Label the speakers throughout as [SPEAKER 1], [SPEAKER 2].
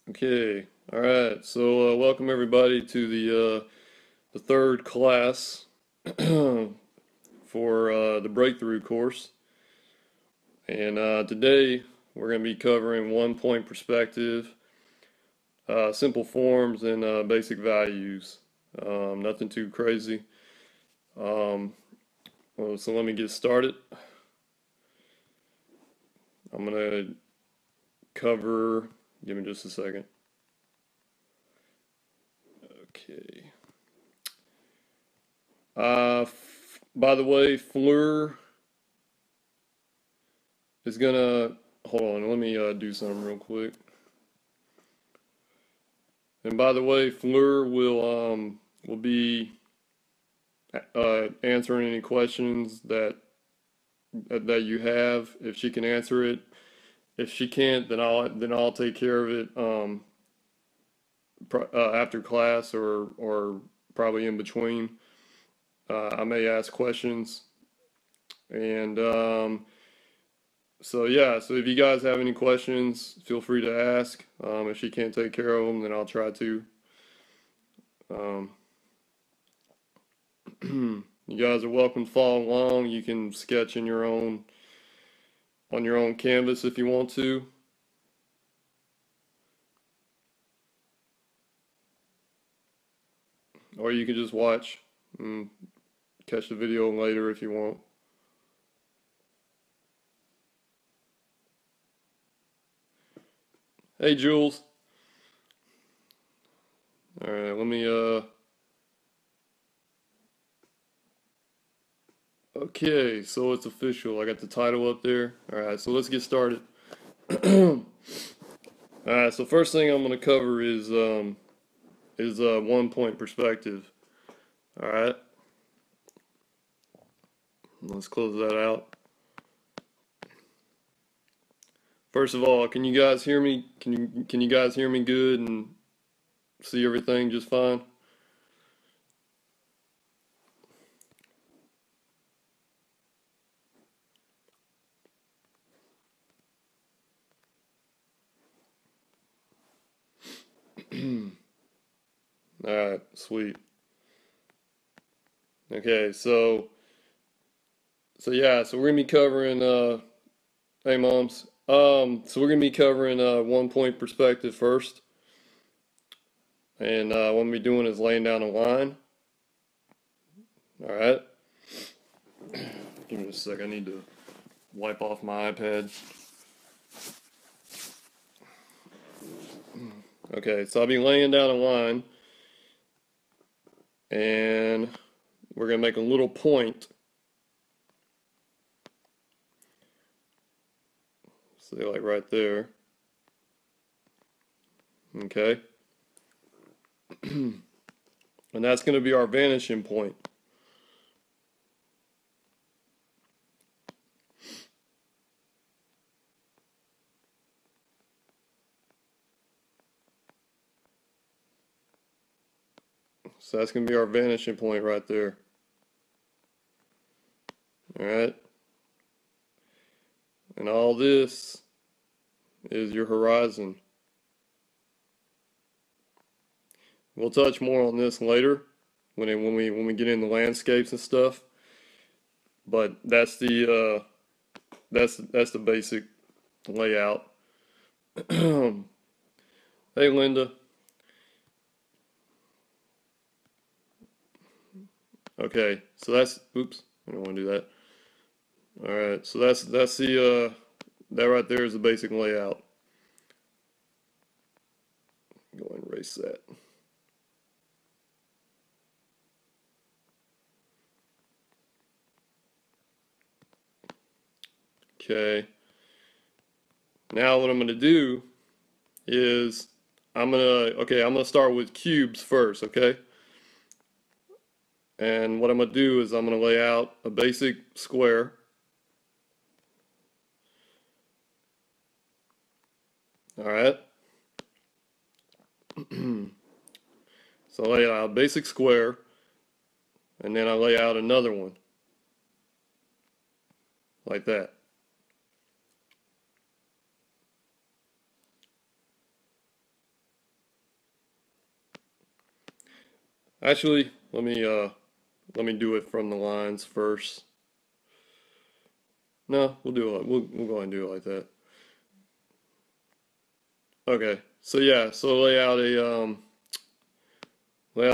[SPEAKER 1] Okay, all right. So welcome everybody to the third class for the breakthrough course. And today we're going to be covering 1 point perspective, simple forms, and basic values. Nothing too crazy. So let me get started. I'm going to cover. Give me just a second. Okay. By the way, Fleur is gonna hold on. Let me do something real quick. And by the way, Fleur will be answering any questions that you have if she can answer it. If she can't, then I'll take care of it after class or probably in between. I may ask questions and so yeah, so if you guys have any questions, feel free to ask. If she can't take care of them, then I'll try to. Um, you guys are welcome to follow along. You can sketch in your own on your own canvas if you want to. Or you can just watch and catch the video later if you want. Hey Jules. Alright, let me okay, so it's official. I got the title up there. Alright, so let's get started. Alright, so first thing I'm gonna cover is 1 point perspective. Alright, let's close that out. First of all, can you guys hear me? Can you guys hear me good and see everything just fine? Alright, sweet. Okay, so yeah, so we're gonna be covering hey moms. So we're gonna be covering 1 point perspective first. And what I'm gonna be doing is laying down a line. Alright. Give me a sec, I need to wipe off my iPad. Okay, so I'll be laying down a line and we're gonna make a little point. Say like right there. Okay. And that's gonna be our vanishing point. So that's gonna be our vanishing point right there. Alright. And all this is your horizon. We'll touch more on this later when we get into landscapes and stuff. But that's the basic layout. Hey Linda. Okay, so that's oops, I don't want to do that. Alright, so that's the that right there is the basic layout. Go and erase that. Okay. Now what I'm gonna do is I'm gonna start with cubes first, okay? And what I'm gonna do is I'm gonna lay out a basic square. Alright. So I lay out a basic square and then I lay out another one. Like that. Actually, let me do it from the lines first. No, we'll do it. We'll go ahead and do it like that. Okay. So yeah, so lay out a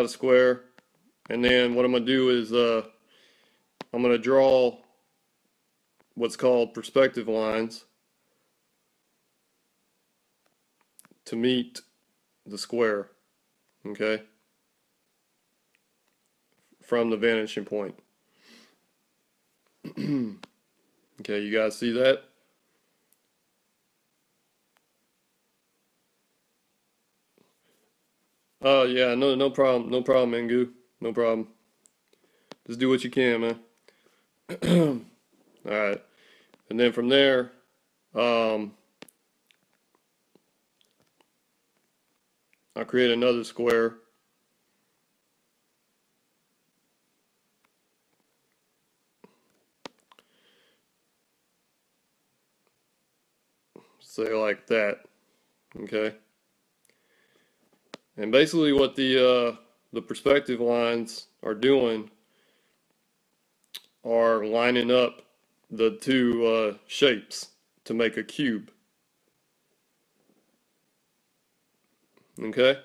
[SPEAKER 1] square, and then what I'm gonna do is I'm gonna draw what's called perspective lines to meet the square. Okay, from the vanishing point. Okay, you guys see that? Oh yeah, no problem, no problem, Engu, no problem. Just do what you can, man. All right, and then from there, um, I'll create another square. Say like that. Okay, and basically what the perspective lines are doing are lining up the two shapes to make a cube. Okay,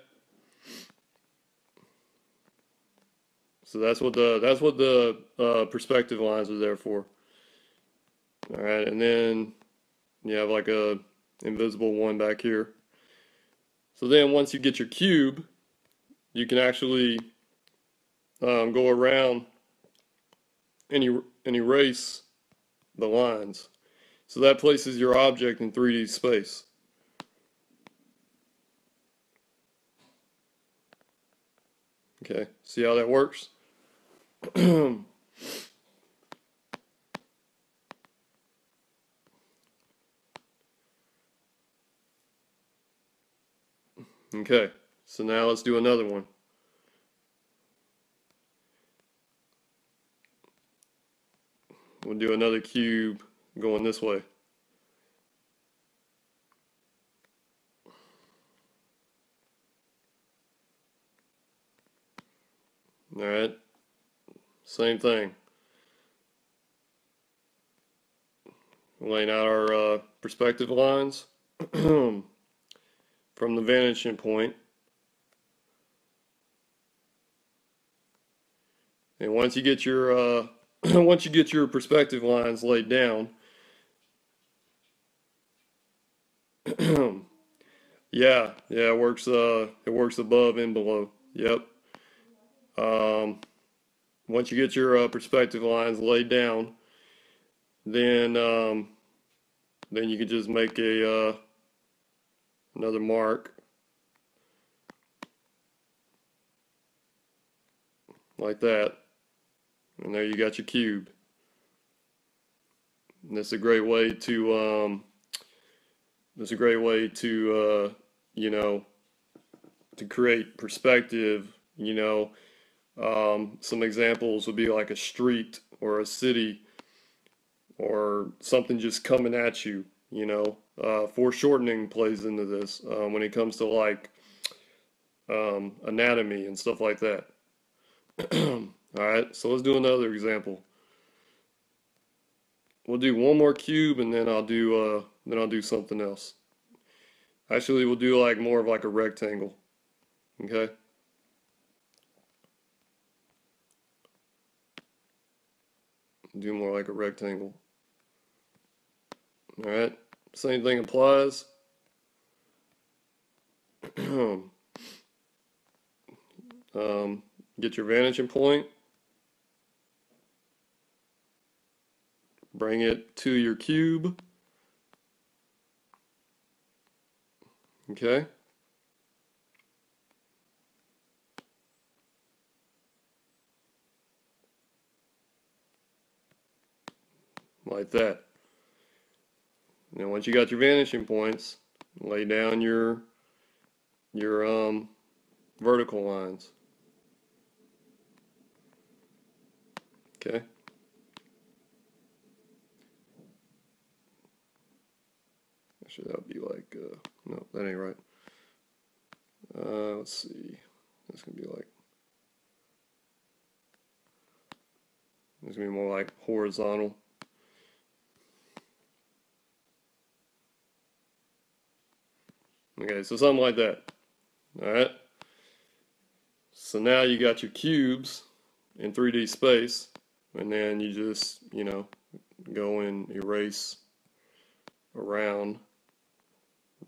[SPEAKER 1] so that's what the perspective lines are there for. All right, and then you have like a invisible one back here. So then once you get your cube, you can actually go around and erase the lines. So that places your object in 3D space. Okay, see how that works? Okay, so now let's do another one. We'll do another cube going this way. All right, same thing. Laying out our perspective lines from the vanishing point. And once you get your once you get your perspective lines laid down, yeah, it works above and below. Yep. Um, once you get your perspective lines laid down, then then you can just make a another mark like that, and there you got your cube. And that's a great way to that's a great way to you know, to create perspective. You know, some examples would be like a street or a city or something just coming at you. You know, foreshortening plays into this when it comes to like anatomy and stuff like that. All right, so let's do another example. We'll do one more cube and then I'll do something else. Actually, we'll do like more of like a rectangle. Okay? Do more like a rectangle. All right? Same thing applies. Get your vanishing point. Bring it to your cube. Okay? Like that. Now once you got your vanishing points, lay down your vertical lines. Okay? Actually, that would be like, no, that ain't right. Let's see. That's gonna be like It's going to be more like horizontal. Okay, so something like that. Alright. So now you got your cubes in 3D space, and then you just, you know, go and erase around,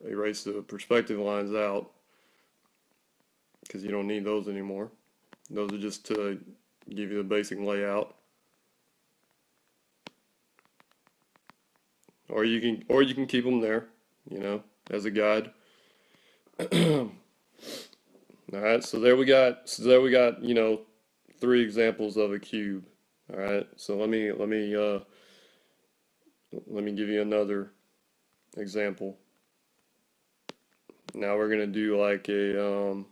[SPEAKER 1] erase the perspective lines out, because you don't need those anymore. Those are just to give you the basic layout. Or you can keep them there, you know, as a guide. All right, so there we got, you know, 3 examples of a cube. All right, so let me give you another example. Now we're gonna do like a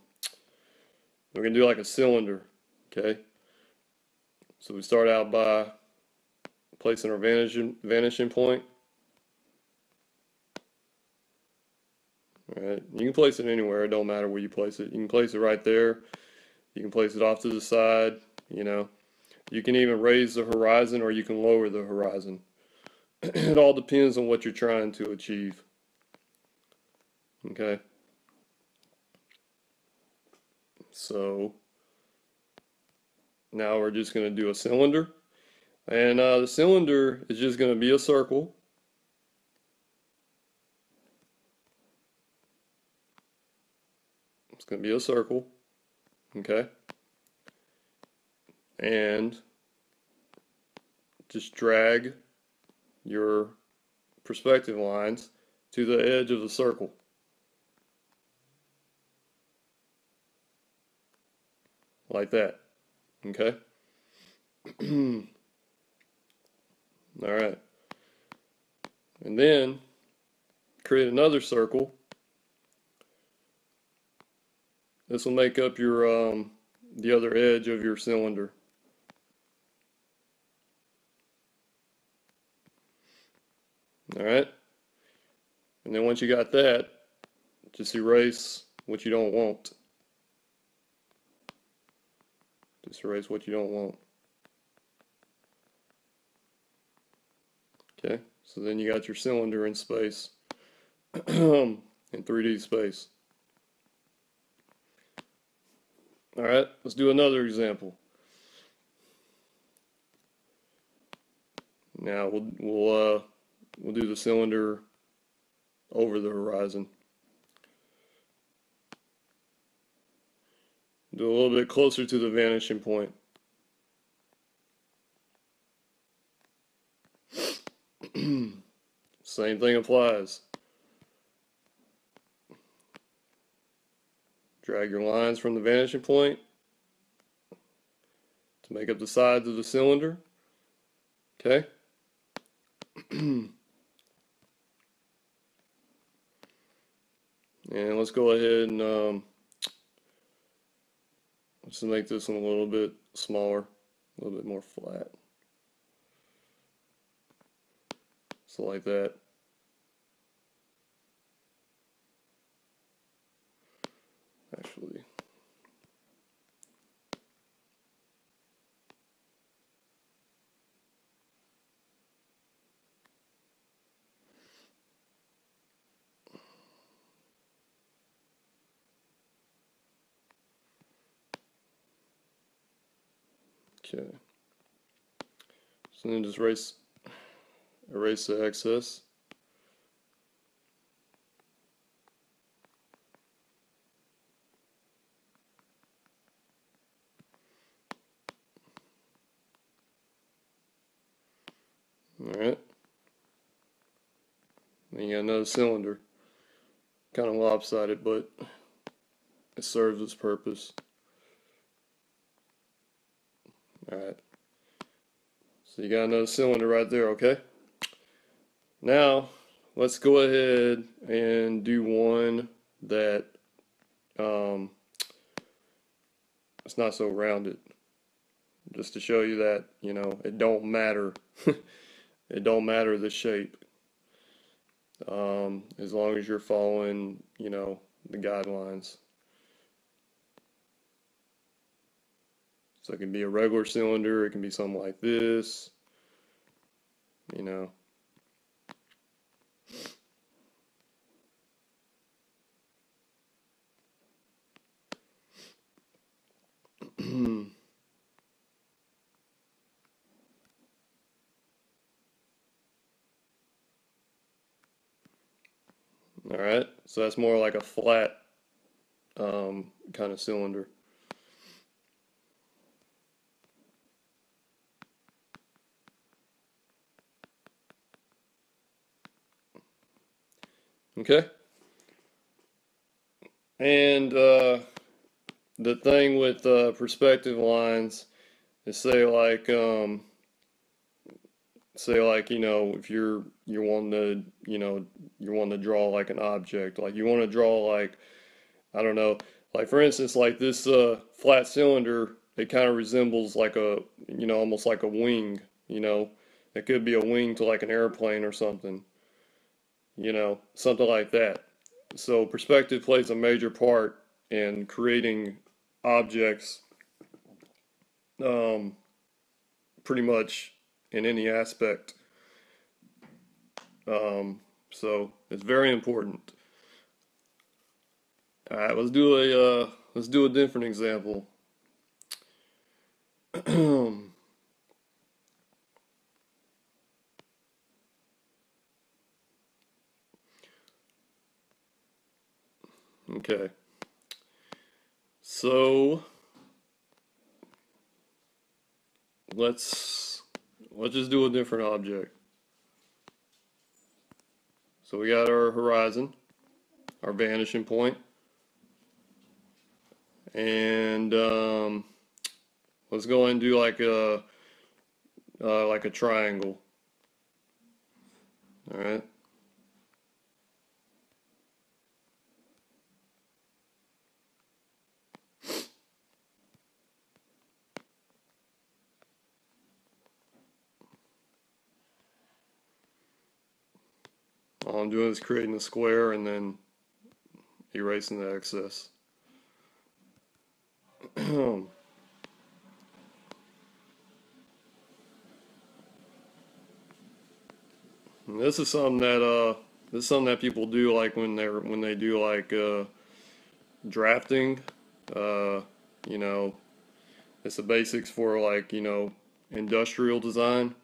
[SPEAKER 1] cylinder. Okay, so we start out by placing our vanishing point. All right, you can place it anywhere. It don't matter where you place it. You can place it right there. You can place it off to the side. You know, you can even raise the horizon, or you can lower the horizon. It all depends on what you're trying to achieve. Okay. So now we're just going to do a cylinder. And the cylinder is just going to be a circle. It's going to be a circle. Okay. And just drag your perspective lines to the edge of the circle. Like that. Okay. All right. And then create another circle. This will make up your the other edge of your cylinder. All right. And then once you got that, just erase what you don't want. Just erase what you don't want. Okay, so then you got your cylinder in space, in 3D space. All right, let's do another example. Now we'll do the cylinder over the horizon. Do a little bit closer to the vanishing point. Same thing applies. Drag your lines from the vanishing point to make up the sides of the cylinder. Okay. And let's go ahead and let's make this one a little bit smaller, a little bit more flat. So like that. Actually, okay. So then just erase the excess. Alright. Then you got another cylinder. Kind of lopsided, but it serves its purpose. Alright. So you got another cylinder right there, okay? Now, let's go ahead and do one that it's not so rounded. Just to show you that, you know, it don't matter. It don't matter the shape. As long as you're following, you know, the guidelines. So it can be a regular cylinder, it can be something like this, you know. All right, so that's more like a flat kind of cylinder. Okay, and the thing with perspective lines is say like you know if you're wanting to you're wanting to draw like an object, like you want to draw like I don't know, like for instance like this flat cylinder, it kind of resembles like a almost like a wing, you know. It could be a wing to like an airplane or something, something like that. So perspective plays a major part in creating objects, um, pretty much in any aspect. So it's very important. All right, let's do a different example. Okay, so let's let's just do a different object. So we got our horizon, our vanishing point, and let's go and do like a triangle. All right. All I'm doing is creating a square and then erasing the excess. And this is something that people do like when they do like drafting. Uh, you know, it's the basics for like industrial design.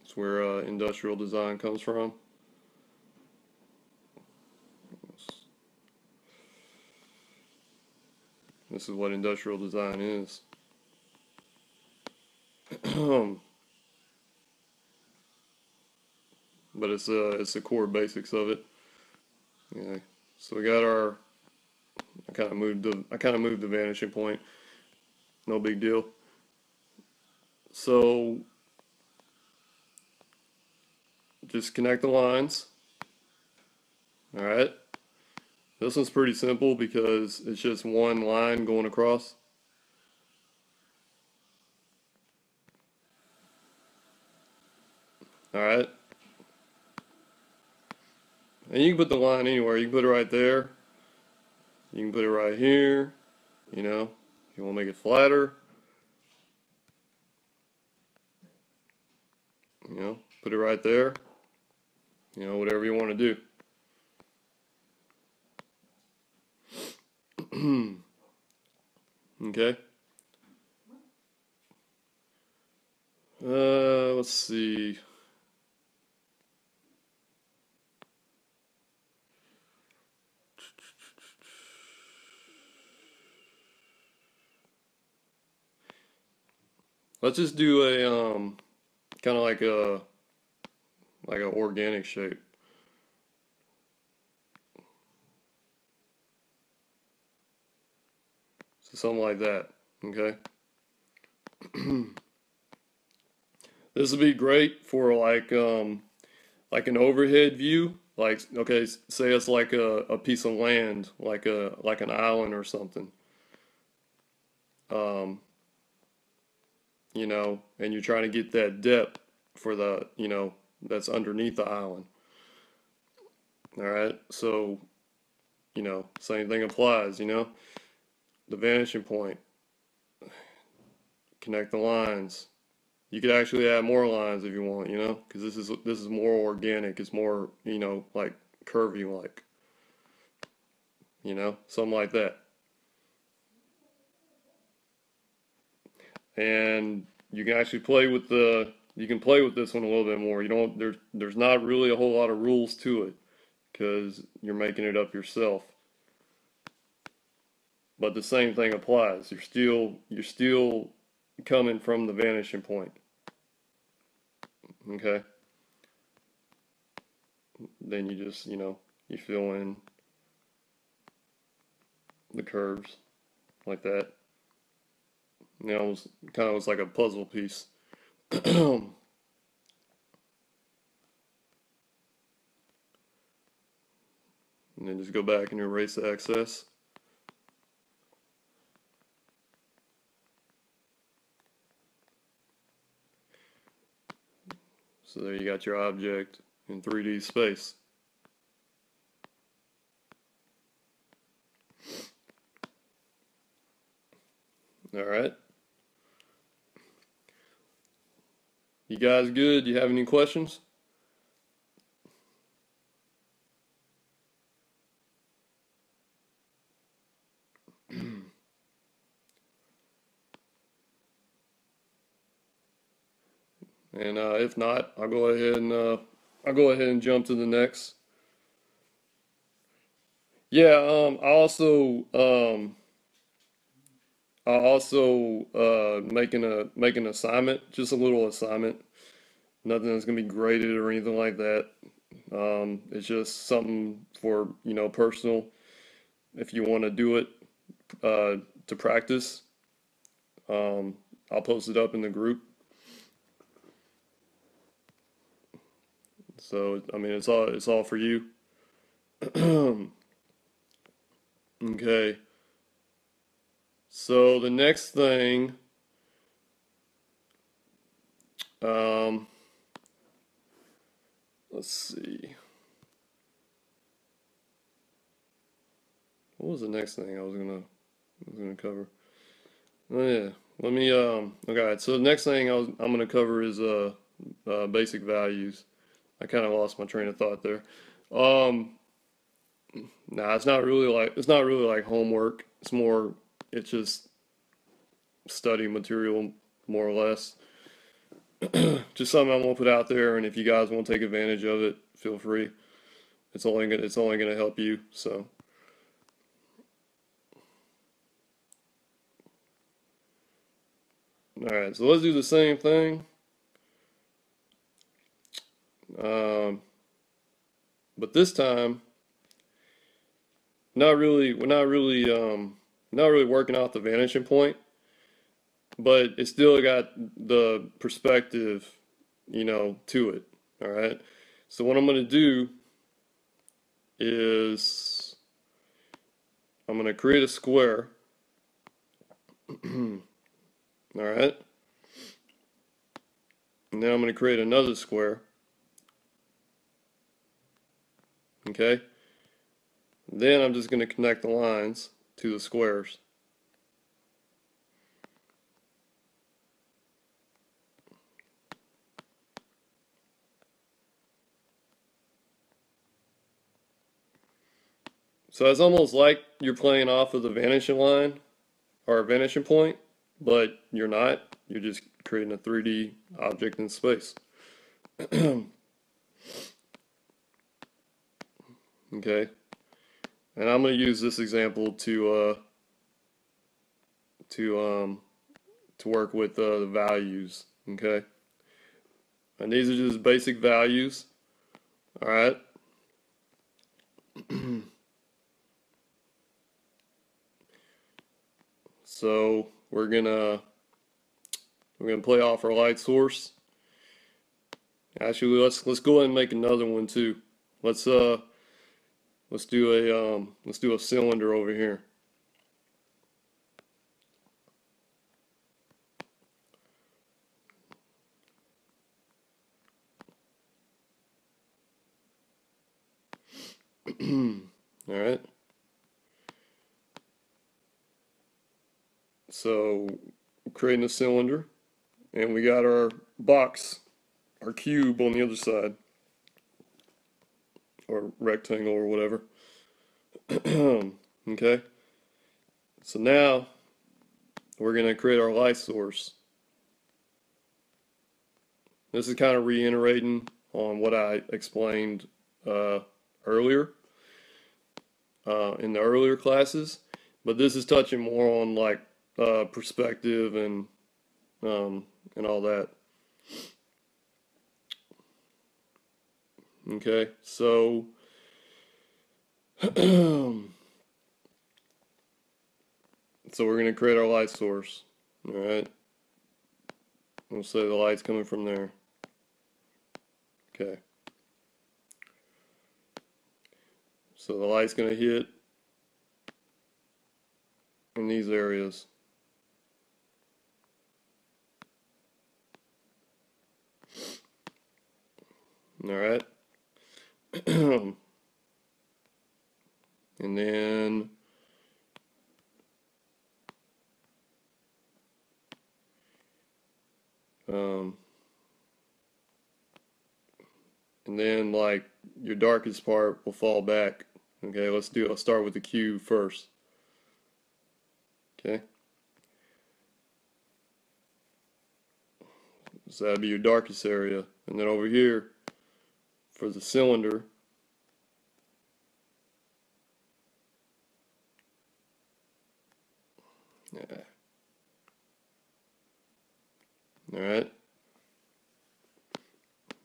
[SPEAKER 1] It's where industrial design comes from. This is what industrial design is. But it's the core basics of it. Yeah. So we got our. I kind of moved the vanishing point. No big deal. So just connect the lines. All right. This one's pretty simple because it's just one line going across. All right. And you can put the line anywhere. You can put it right there. You can put it right here. You know, if you want to make it flatter, put it right there. Whatever you want to do. Okay. Let's see. Let's just do a kind of like an organic shape. So something like that. Okay. This would be great for like an overhead view. Like okay, say it's like a piece of land, like an island or something. Um, and you're trying to get that depth for that's underneath the island. All right. So, same thing applies, the vanishing point, connect the lines. You could actually add more lines if you want, you know, because this is more organic. It's more, you know, like curvy, like, you know, something like that. And you can actually play with you can play with this one a little bit more. You don't there's not really a whole lot of rules to it because you're making it up yourself. But the same thing applies. You're still coming from the vanishing point. Okay? Then you just, you know, you fill in the curves like that. You know, it kind of was like a puzzle piece. And then just go back and erase the excess. So there you got your object in 3D space. All right. You guys good? You have any questions? And if not, I'll go ahead and jump to the next. Yeah, I also make an assignment, just a little assignment. Nothing that's gonna be graded or anything like that. It's just something for, you know, personal. If you want to do it to practice, um, I'll post it up in the group. So I mean, it's all for you. Okay. So the next thing, um, let's see. What was the next thing I was gonna cover? Oh yeah. Let me okay, so the next thing I'm gonna cover is basic values. I kind of lost my train of thought there. Um nah, it's not really like homework. It's just study material more or less. Just something I'm gonna put out there, and if you guys want to take advantage of it, feel free. It's only gonna help you. So, all right. So let's do the same thing. Um, but this time, not really working off the vanishing point, but it's still got the perspective, you know, to it. All right. So what I'm gonna do is I'm gonna create a square. All right. And then I'm gonna create another square. Okay. Then I'm just going to connect the lines to the squares. So it's almost like you're playing off of the vanishing line or a vanishing point, but you're not. You're just creating a 3D object in space. Okay. And I'm going to use this example to to work with the values. Okay. And these are just basic values. All right. So we're gonna play off our light source. Actually, let's go ahead and make another one too. Let's uh let's do a cylinder over here. All right. So we're creating a cylinder, and we got our box, our cube on the other side, or rectangle or whatever. Okay, so now we're going to create our light source. This is kind of reiterating on what I explained earlier in the earlier classes, but this is touching more on like perspective and all that. Okay, so so we're going to create our light source. All right, we'll say the light's coming from there. Okay, so the light's going to hit in these areas. All right. And then like your darkest part will fall back. Okay, let's start with the cube first. Okay. So that'd be your darkest area. And then over here for the cylinder, yeah. All right.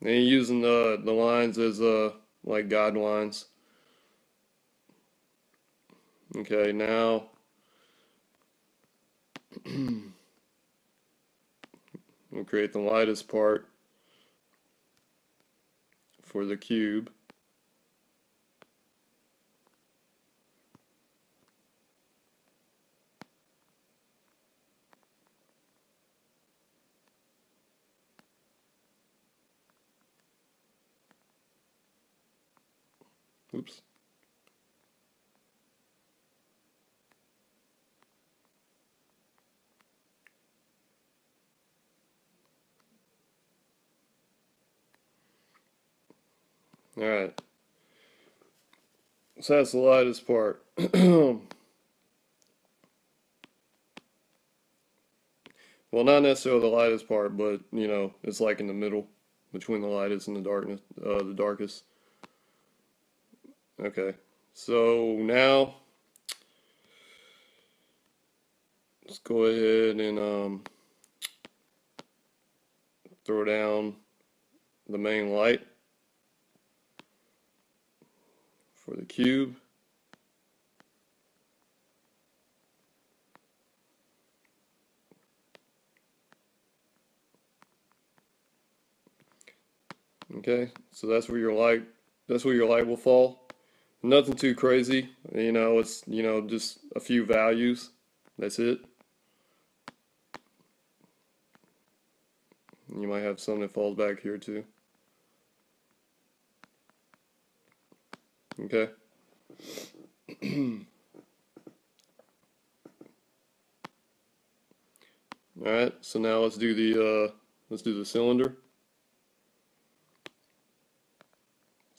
[SPEAKER 1] Then you're using the lines as like guidelines. Okay, now we'll create the lightest part for the cube. Oops. All right. So that's the lightest part. Well, not necessarily the lightest part, but you know, it's like in the middle between the lightest and the darkest. Okay. So now let's go ahead and throw down the main light for the cube. Okay, so that's where your light will fall. Nothing too crazy, you know, it's, you know, just a few values. That's it. You might have some that falls back here too. Okay. All right, so now let's do the cylinder.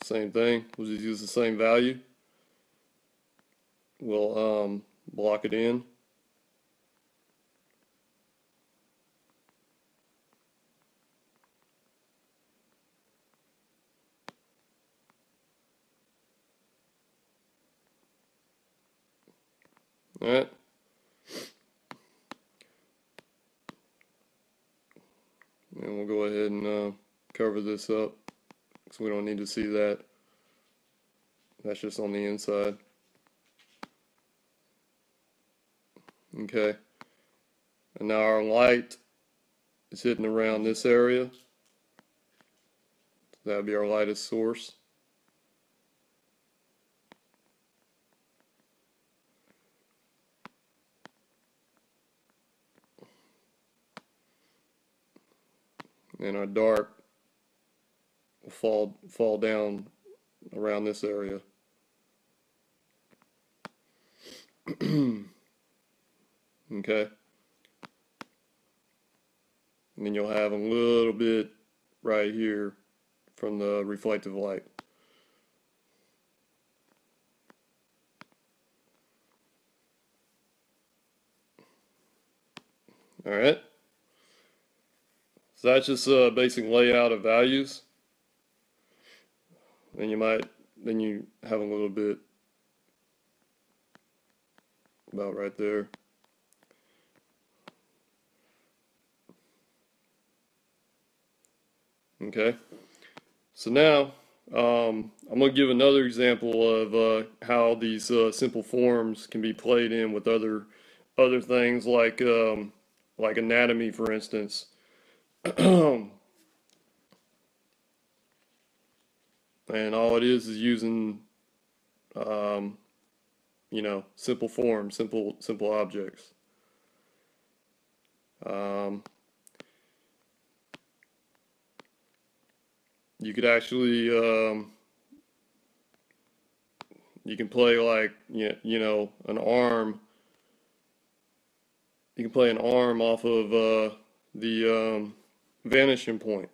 [SPEAKER 1] Same thing. We'll just use the same value. We'll block it in. All right. And we'll go ahead and cover this up because we don't need to see that. That's just on the inside. Okay. And now our light is hitting around this area. That would be our lightest source. And our dark will fall down around this area. Okay. and then you'll have a little bit right here from the reflective light. All right. So that's just a basic layout of values. Then you have a little bit about right there. Okay. So now I'm going to give another example of how these simple forms can be played in with other things like anatomy, for instance. And all it is using um, simple forms, simple objects. Um, you could actually you can play like an arm. You can play an arm off of the vanishing point.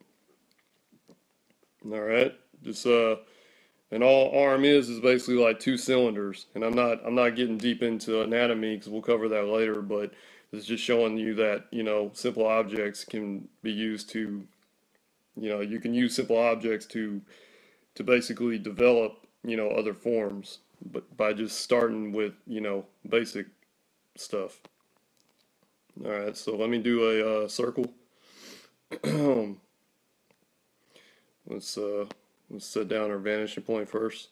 [SPEAKER 1] All right, just and all arm is basically like two cylinders. And I'm not getting deep into anatomy because we'll cover that later. But it's just showing you that simple objects can be used to you can use simple objects to basically develop other forms, but by just starting with basic stuff. All right, so let me do a circle. let's uh, let's set down our vanishing point first.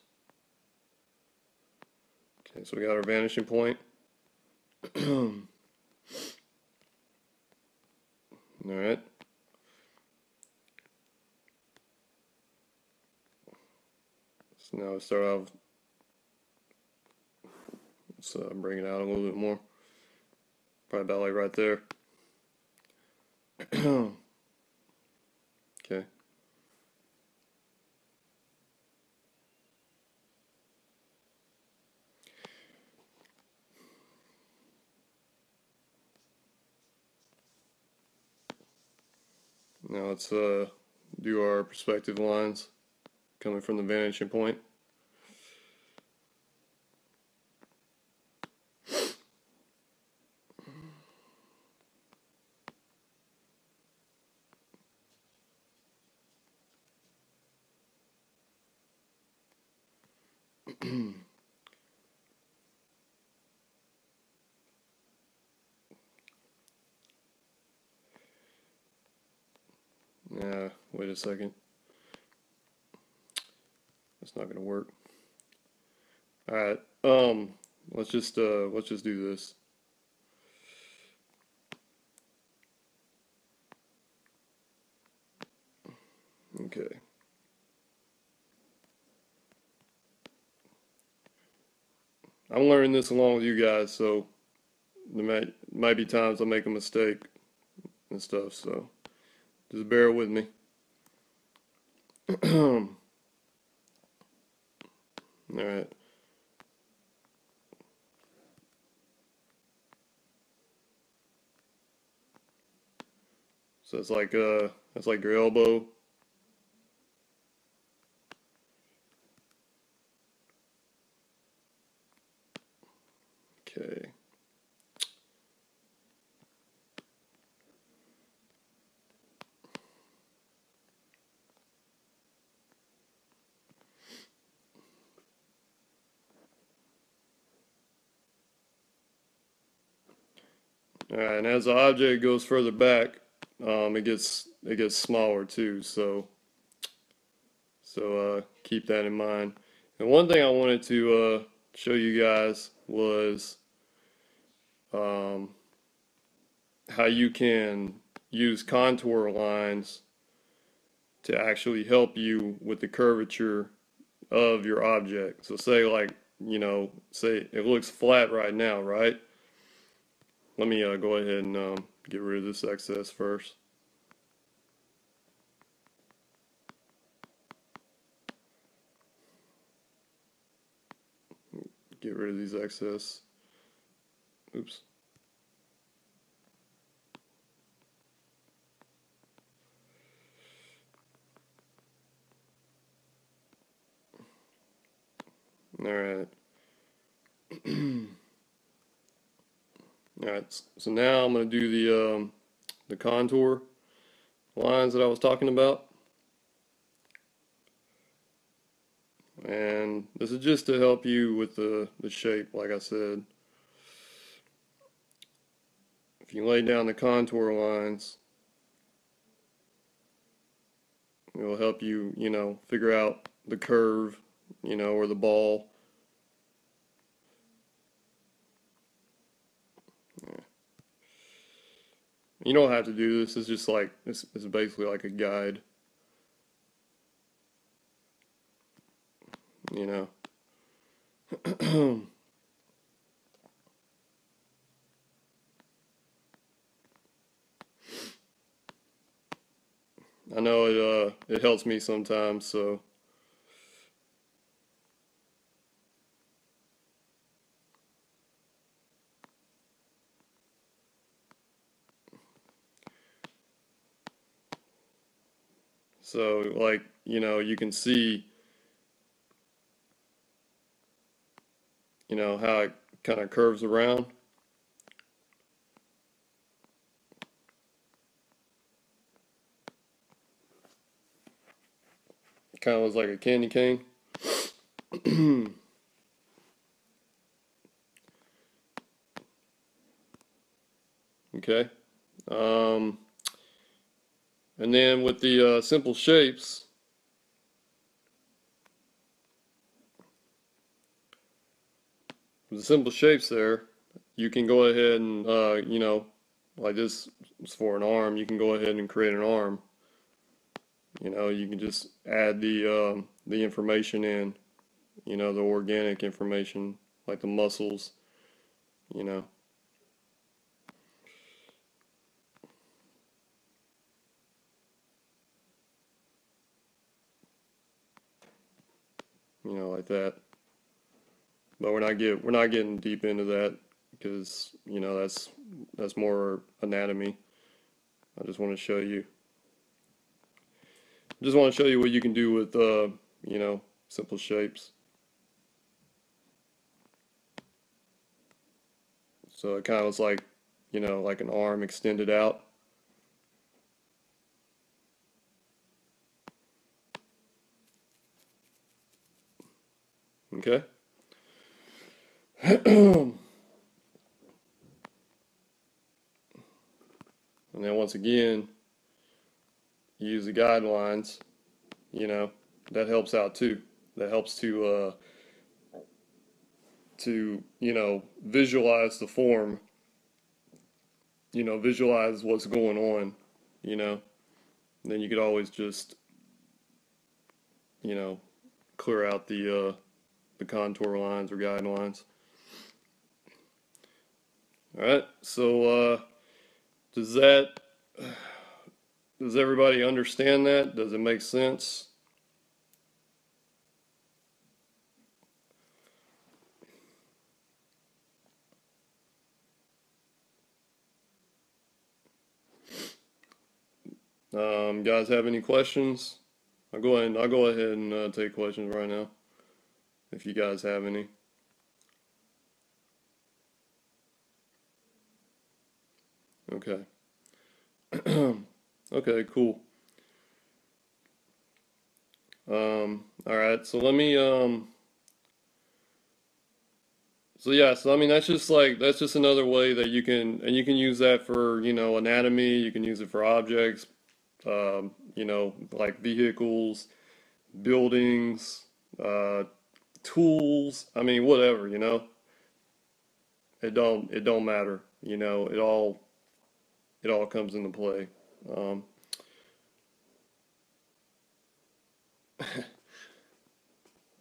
[SPEAKER 1] Okay, so we got our vanishing point. All right. So now we start off. Let's bring it out a little bit more. Probably about like right there. Okay. Now let's do our perspective lines coming from the vanishing point. Yeah, wait a second. That's not gonna work. All right. Let's just do this. Okay. I'm learning this along with you guys, so there might be times I make a mistake and stuff, so just bear with me. All right. So it's like your elbow. Okay. All right, and as the object goes further back, it gets smaller too. So keep that in mind. And one thing I wanted to show you guys was um, how you can use contour lines to actually help you with the curvature of your object. So say like, say it looks flat right now, right? Let me go ahead and get rid of this excess first. Get rid of these excess. Oops. All right. All right. So now I'm going to do the contour lines that I was talking about. And this is just to help you with the shape, like I said. If you lay down the contour lines, it will help you, figure out the curve, or the ball. You don't have to do this. It's just like, it's basically like a guide, you know. I know it helps me sometimes, so. So, like, you can see, how it kind of curves around. Kind of looks like a candy cane. Okay. Um, and then with the simple shapes, there, you can go ahead and, like this is for an arm, you can go ahead and create an arm. You can just add the information in, the organic information, like the muscles, you know, like that. But we're not getting deep into that because, that's more anatomy. I just want to show you. Just want to show you what you can do with, simple shapes. So it kind of looks like, like an arm extended out. Okay. And then once again, use the guidelines, that helps out too. That helps to visualize the form, visualize what's going on, you know. And then you could always just, you know, clear out the contour lines or guidelines. All right. So does that does everybody understand that? Does it make sense? Guys have any questions? I'll go ahead and take questions right now if you guys have any. Okay. Okay, cool. All right. So let me so yeah, so I mean that's just another way that you can use that for, anatomy, you can use it for objects, like vehicles, buildings, uh, tools. I mean, whatever, it don't matter. It all comes into play. Um,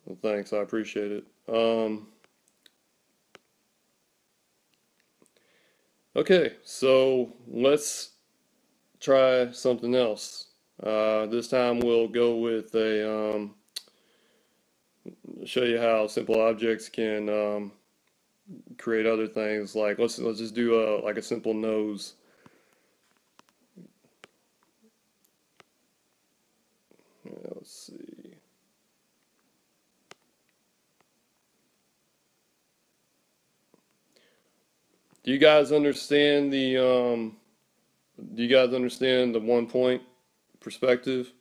[SPEAKER 1] well, thanks, I appreciate it. Okay, so let's try something else. This time we'll go with a show you how simple objects can create other things. Like let's just do a simple nose. Let's see. Do you guys understand do you guys understand the 1 point perspective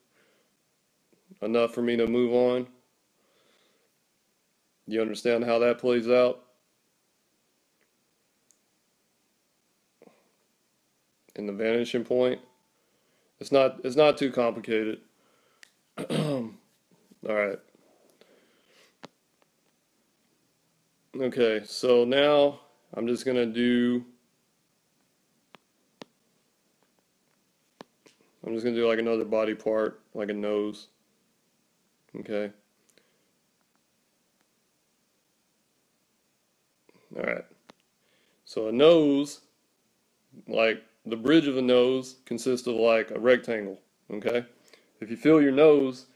[SPEAKER 1] enough for me to move on? Do you understand how that plays out in the vanishing point? It's not too complicated. All right. Okay, so now I'm just gonna do like another body part, like a nose. Okay. All right. So a nose, like the bridge of a nose, consists of like a rectangle. Okay. If you feel your nose,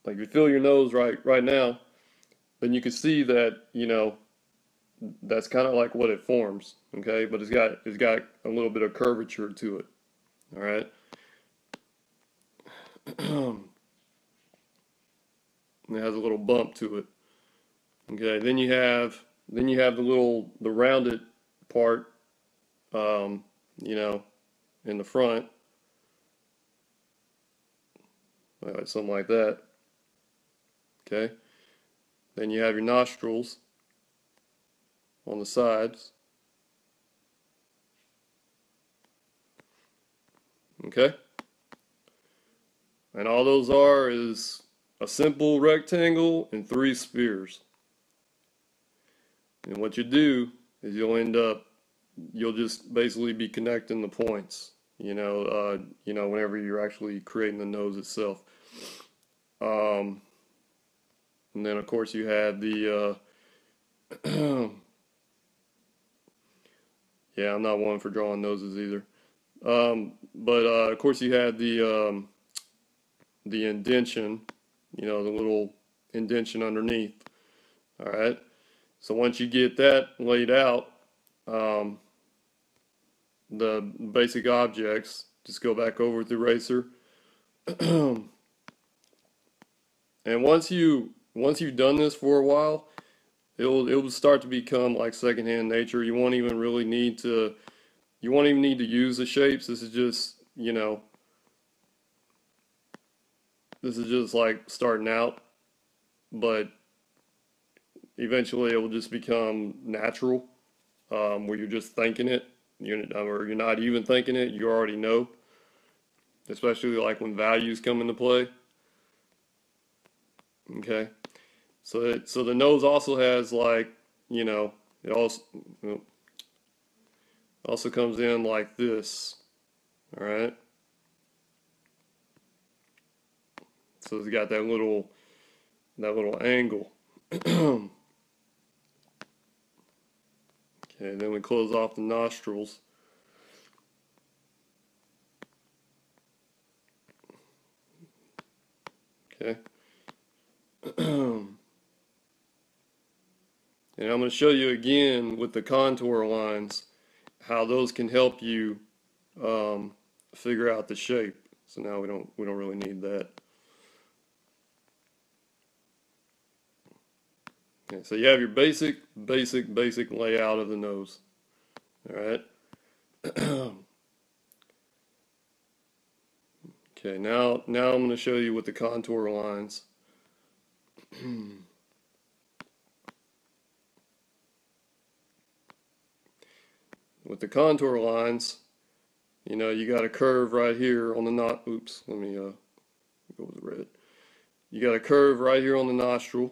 [SPEAKER 1] like if you feel your nose right now, then you can see that, that's kind of like what it forms. Okay, but it's got a little bit of curvature to it. All right. It has a little bump to it. Okay, then you have the rounded part, um, you know, in the front, something like that. Okay, then you have your nostrils on the sides. Okay, and all those are is a simple rectangle and 3 spheres. And what you do is you'll just basically be connecting the points, whenever you're actually creating the nose itself. Um, and then of course you have the, yeah, I'm not one for drawing noses either. But of course you have the indention, the little indention underneath. All right. So once you get that laid out, um, the basic objects, just go back over with the eraser. And once you've done this for a while, it'll start to become like secondhand nature. You won't even need to use the shapes. This is just like starting out, but eventually it will just become natural, where you're just thinking it, or you're not even thinking it, you already know, especially like when values come into play. Okay, so the nose also has like, it also comes in like this. All right, so it's got that little angle. Okay, then we close off the nostrils. Okay. And I'm going to show you again with the contour lines how those can help you, figure out the shape. So now we don't really need that. Okay, so you have your basic layout of the nose. All right. Okay, now I'm going to show you with the contour lines. With the contour lines, you got a curve right here on the oops, let me go with the red. You got a curve right here on the nostril.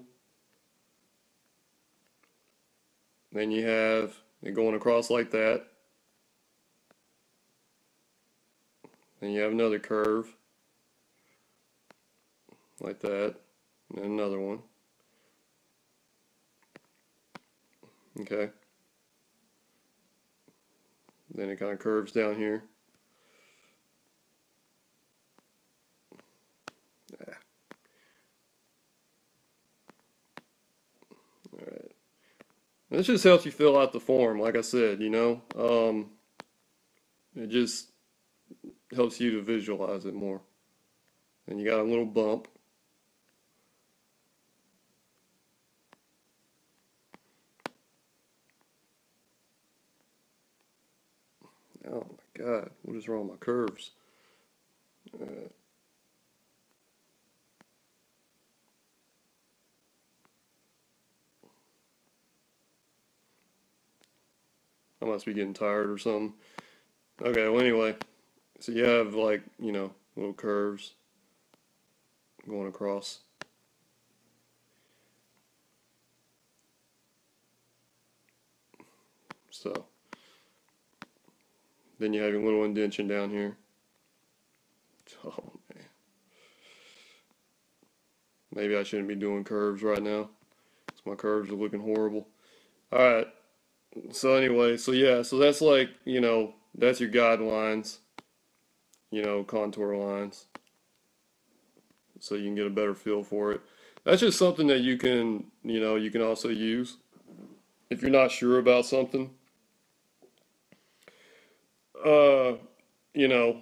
[SPEAKER 1] Then you have it going across like that. Then you have another curve like that, and then another one. Okay. Then it kind of curves down here. All right. This just helps you fill out the form, like I said, it just helps you to visualize it more. And you got a little bump. Oh my God, what is wrong with my curves? I must be getting tired or something. Okay, well anyway, so you have like, little curves going across. So then you have your little indention down here. Oh man, maybe I shouldn't be doing curves right now, because my curves are looking horrible. All right. So anyway, so yeah, so that's like, that's your guidelines, contour lines, so you can get a better feel for it. That's just something that you can also use if you're not sure about something. Uh, you know,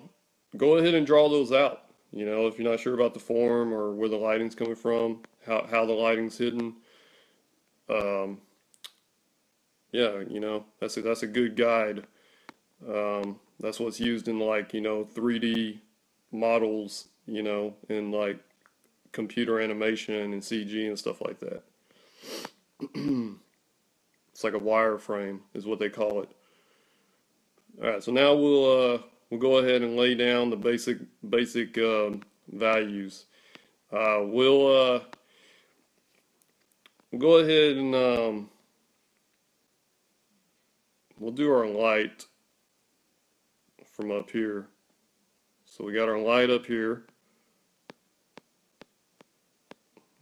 [SPEAKER 1] Go ahead and draw those out. If you're not sure about the form or where the lighting's coming from, how the lighting's hidden. Um, yeah, that's a good guide. That's what's used in like, 3D models, in like computer animation and CG and stuff like that. It's like a wireframe is what they call it. All right, so now we'll go ahead and lay down the basic values. Uh, we'll uh, we'll go ahead and we'll do our light from up here. So we got our light up here,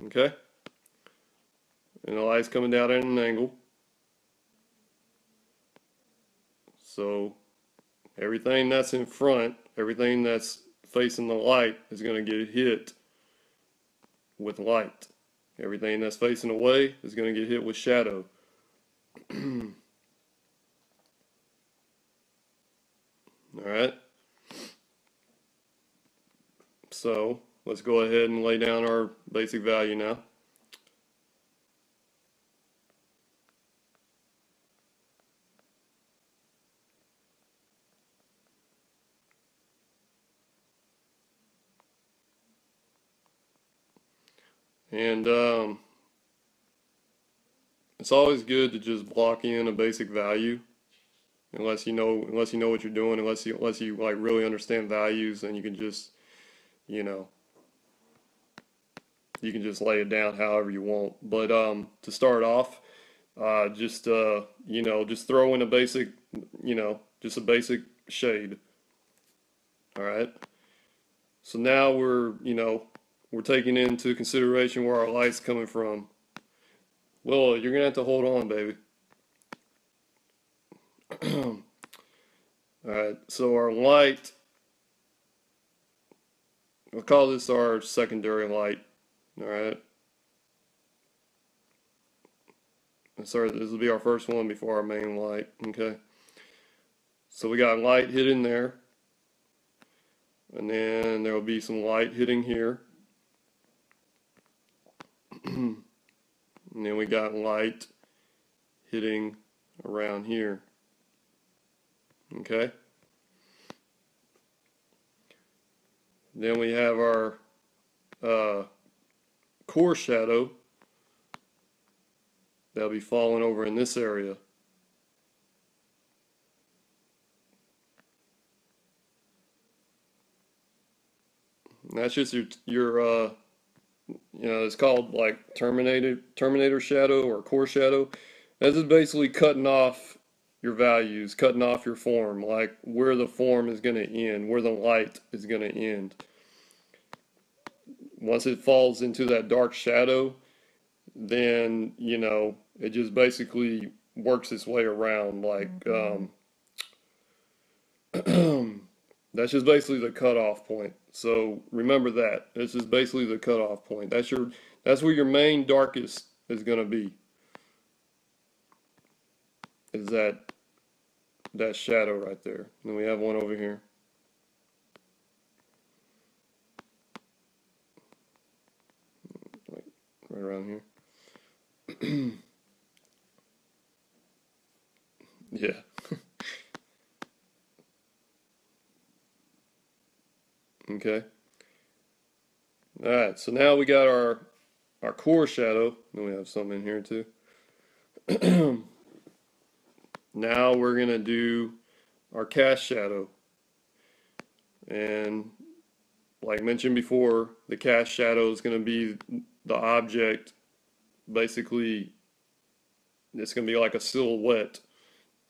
[SPEAKER 1] okay? And the light's coming down at an angle. So everything that's in front, everything that's facing the light is going to get hit with light. Everything that's facing away is going to get hit with shadow. All right. So let's go ahead and lay down our basic value now. And it's always good to just block in a basic value, unless you know what you're doing, unless you like really understand values, and you can just you know you can just lay it down however you want. But to start off, just throw in a basic, just a basic shade. All right. So now we're taking into consideration where our light's coming from. Well, you're gonna have to hold on, baby. All right. So our light, we'll call this our secondary light. All right. Sorry, this will be our first one before our main light. Okay. So we got light hitting there, and then there will be some light hitting here, and then we got light hitting around here. Okay. Then we have our uh, core shadow that'll be falling over in this area. And that's just your it's called like Terminator shadow or core shadow. This is basically cutting off your values, cutting off your form, like where the form is going to end, where the light is going to end. Once it falls into that dark shadow, then it just basically works its way around. Like that's just basically the cutoff point. So remember that. This is basically the cutoff point. That's where your main darkest is going to be. Is that shadow right there. And then we have one over here. Right around here. Yeah. Okay. All right. So now we got our core shadow. Then we have some in here too. Now we're gonna do our cast shadow. And like mentioned before, the cast shadow is gonna be the object. Basically, it's gonna be like a silhouette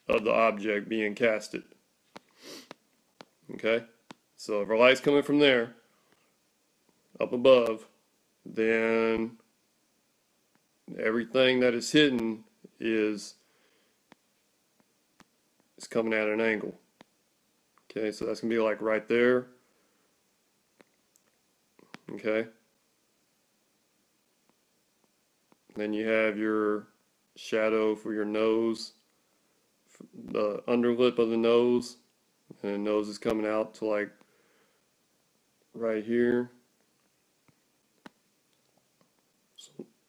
[SPEAKER 1] of the object being casted. Okay. So if our light's coming from there, up above, then everything that is hidden is coming at an angle. Okay, so that's gonna be like right there. Okay. Then you have your shadow for your nose, the underlip of the nose, and the nose is coming out to like right here.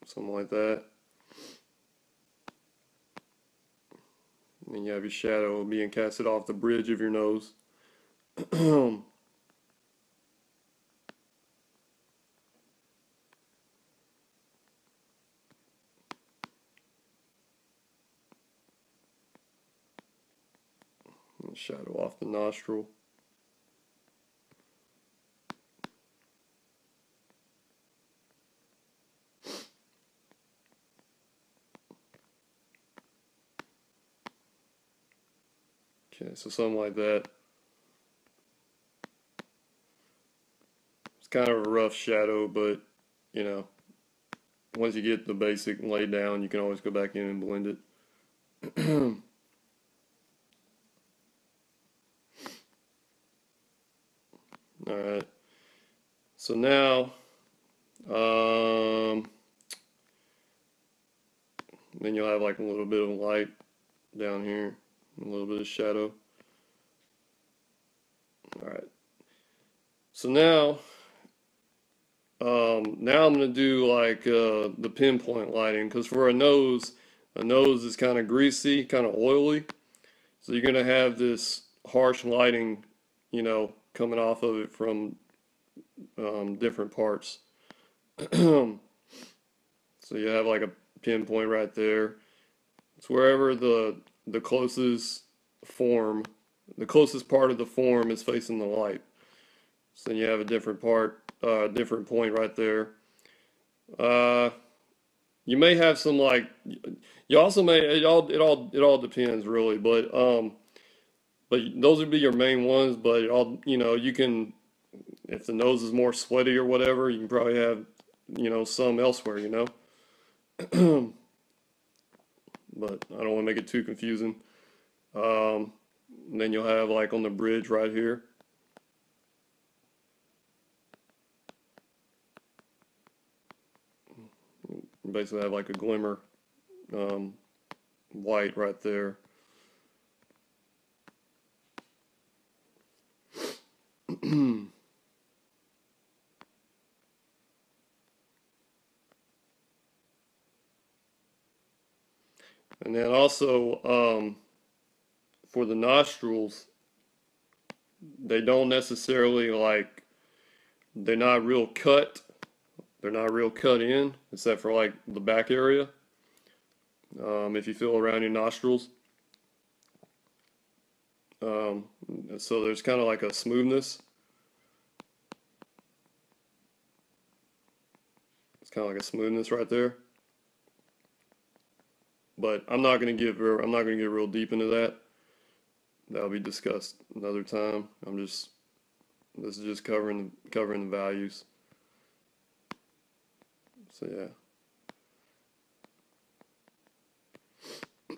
[SPEAKER 1] Something like that. And then you have your shadow being casted off the bridge of your nose. Shadow off the nostril. Okay, so something like that. It's kind of a rough shadow, but you know, once you get the basic laid down, you can always go back in and blend it. Alright, so now, then you'll have like a little bit of light down here, a little bit of shadow. Alright, so now I'm going to do like the pinpoint lighting, because for a nose is kind of greasy, kind of oily, so you're going to have this harsh lighting, you know, coming off of it from different parts. So you have like a pinpoint right there. It's wherever the closest form, the closest part of the form is facing the light. So then you have a different part, different point right there. You may have some like, you also may, it all depends really, but those would be your main ones. But it all, you know, you can, if the nose is more sweaty or whatever, you can probably have, you know, some elsewhere, you know. But I don't want to make it too confusing. Then you'll have like on the bridge right here. You basically have like a glimmer, white right there. And then also, for the nostrils, they don't necessarily like, they're not real cut. They're not real cut in, except for like the back area. If you feel around your nostrils. So there's kind of like a smoothness. It's kind of like a smoothness right there. But I'm not going to get real deep into that. That'll be discussed another time. This is just covering the values. So yeah.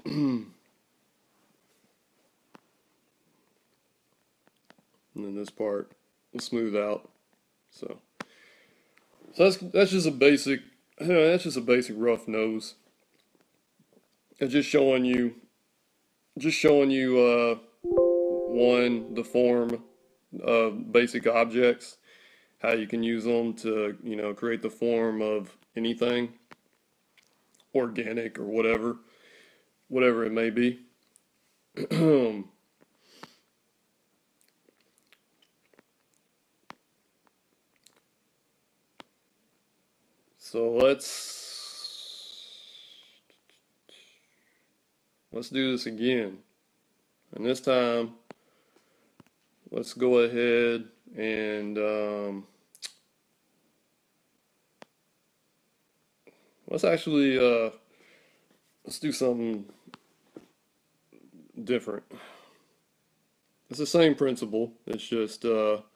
[SPEAKER 1] And then this part will smooth out. So that's just a basic, you know, that's just a basic rough nose. It's just showing you one, the form of basic objects, how you can use them to, you know, create the form of anything, organic or whatever it may be. So let's do this again. And this time, let's go ahead and let's actually let's do something different. It's the same principle. It's just from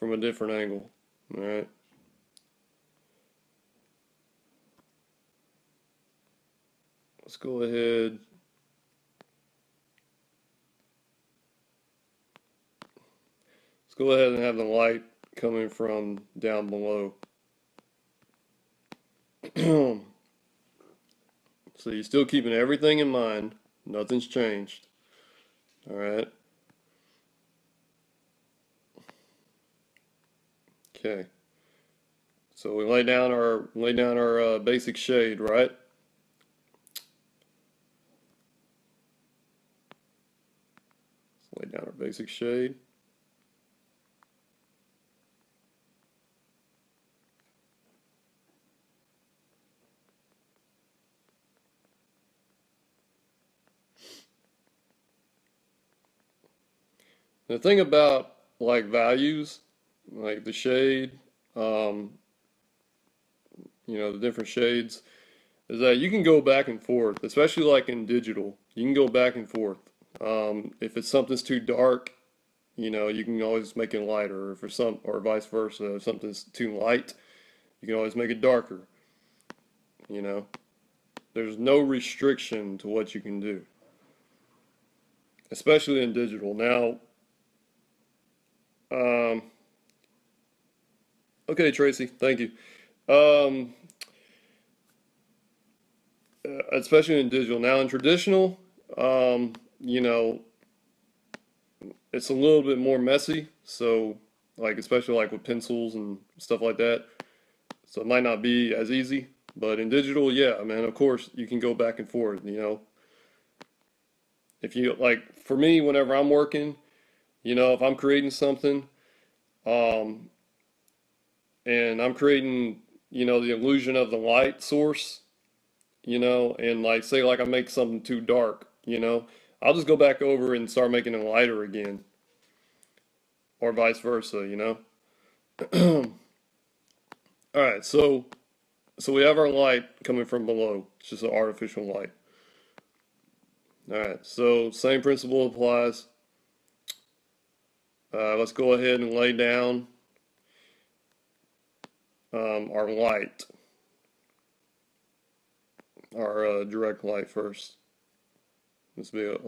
[SPEAKER 1] a different angle. All right. Let's go ahead. Let's go ahead and have the light coming from down below. So you're still keeping everything in mind. Nothing's changed. All right. Okay. So we lay down our basic shade, right? Let's lay down our basic shade. The thing about like values, like the shade, um, the different shades, is that you can go back and forth, especially like in digital. You can go back and forth. If it's something's too dark, you can always make it lighter, or vice versa. If something's too light, you can always make it darker. You know, there's no restriction to what you can do, especially in digital. Now, um, okay, Tracy, thank you. Um, Especially in digital. Now, in traditional, um, you know, it's a little bit more messy. So, like, especially like with pencils and stuff like that. So it might not be as easy. But in digital, yeah, man, of course, you can go back and forth, If you, like, for me, whenever I'm working, if I'm creating something, um, and I'm creating, the illusion of the light source, and like say like I make something too dark, I'll just go back over and start making it lighter again, or vice versa. All right, so we have our light coming from below. It's just an artificial light. All right, so same principle applies. Let's go ahead and lay down our light, our direct light first. This will be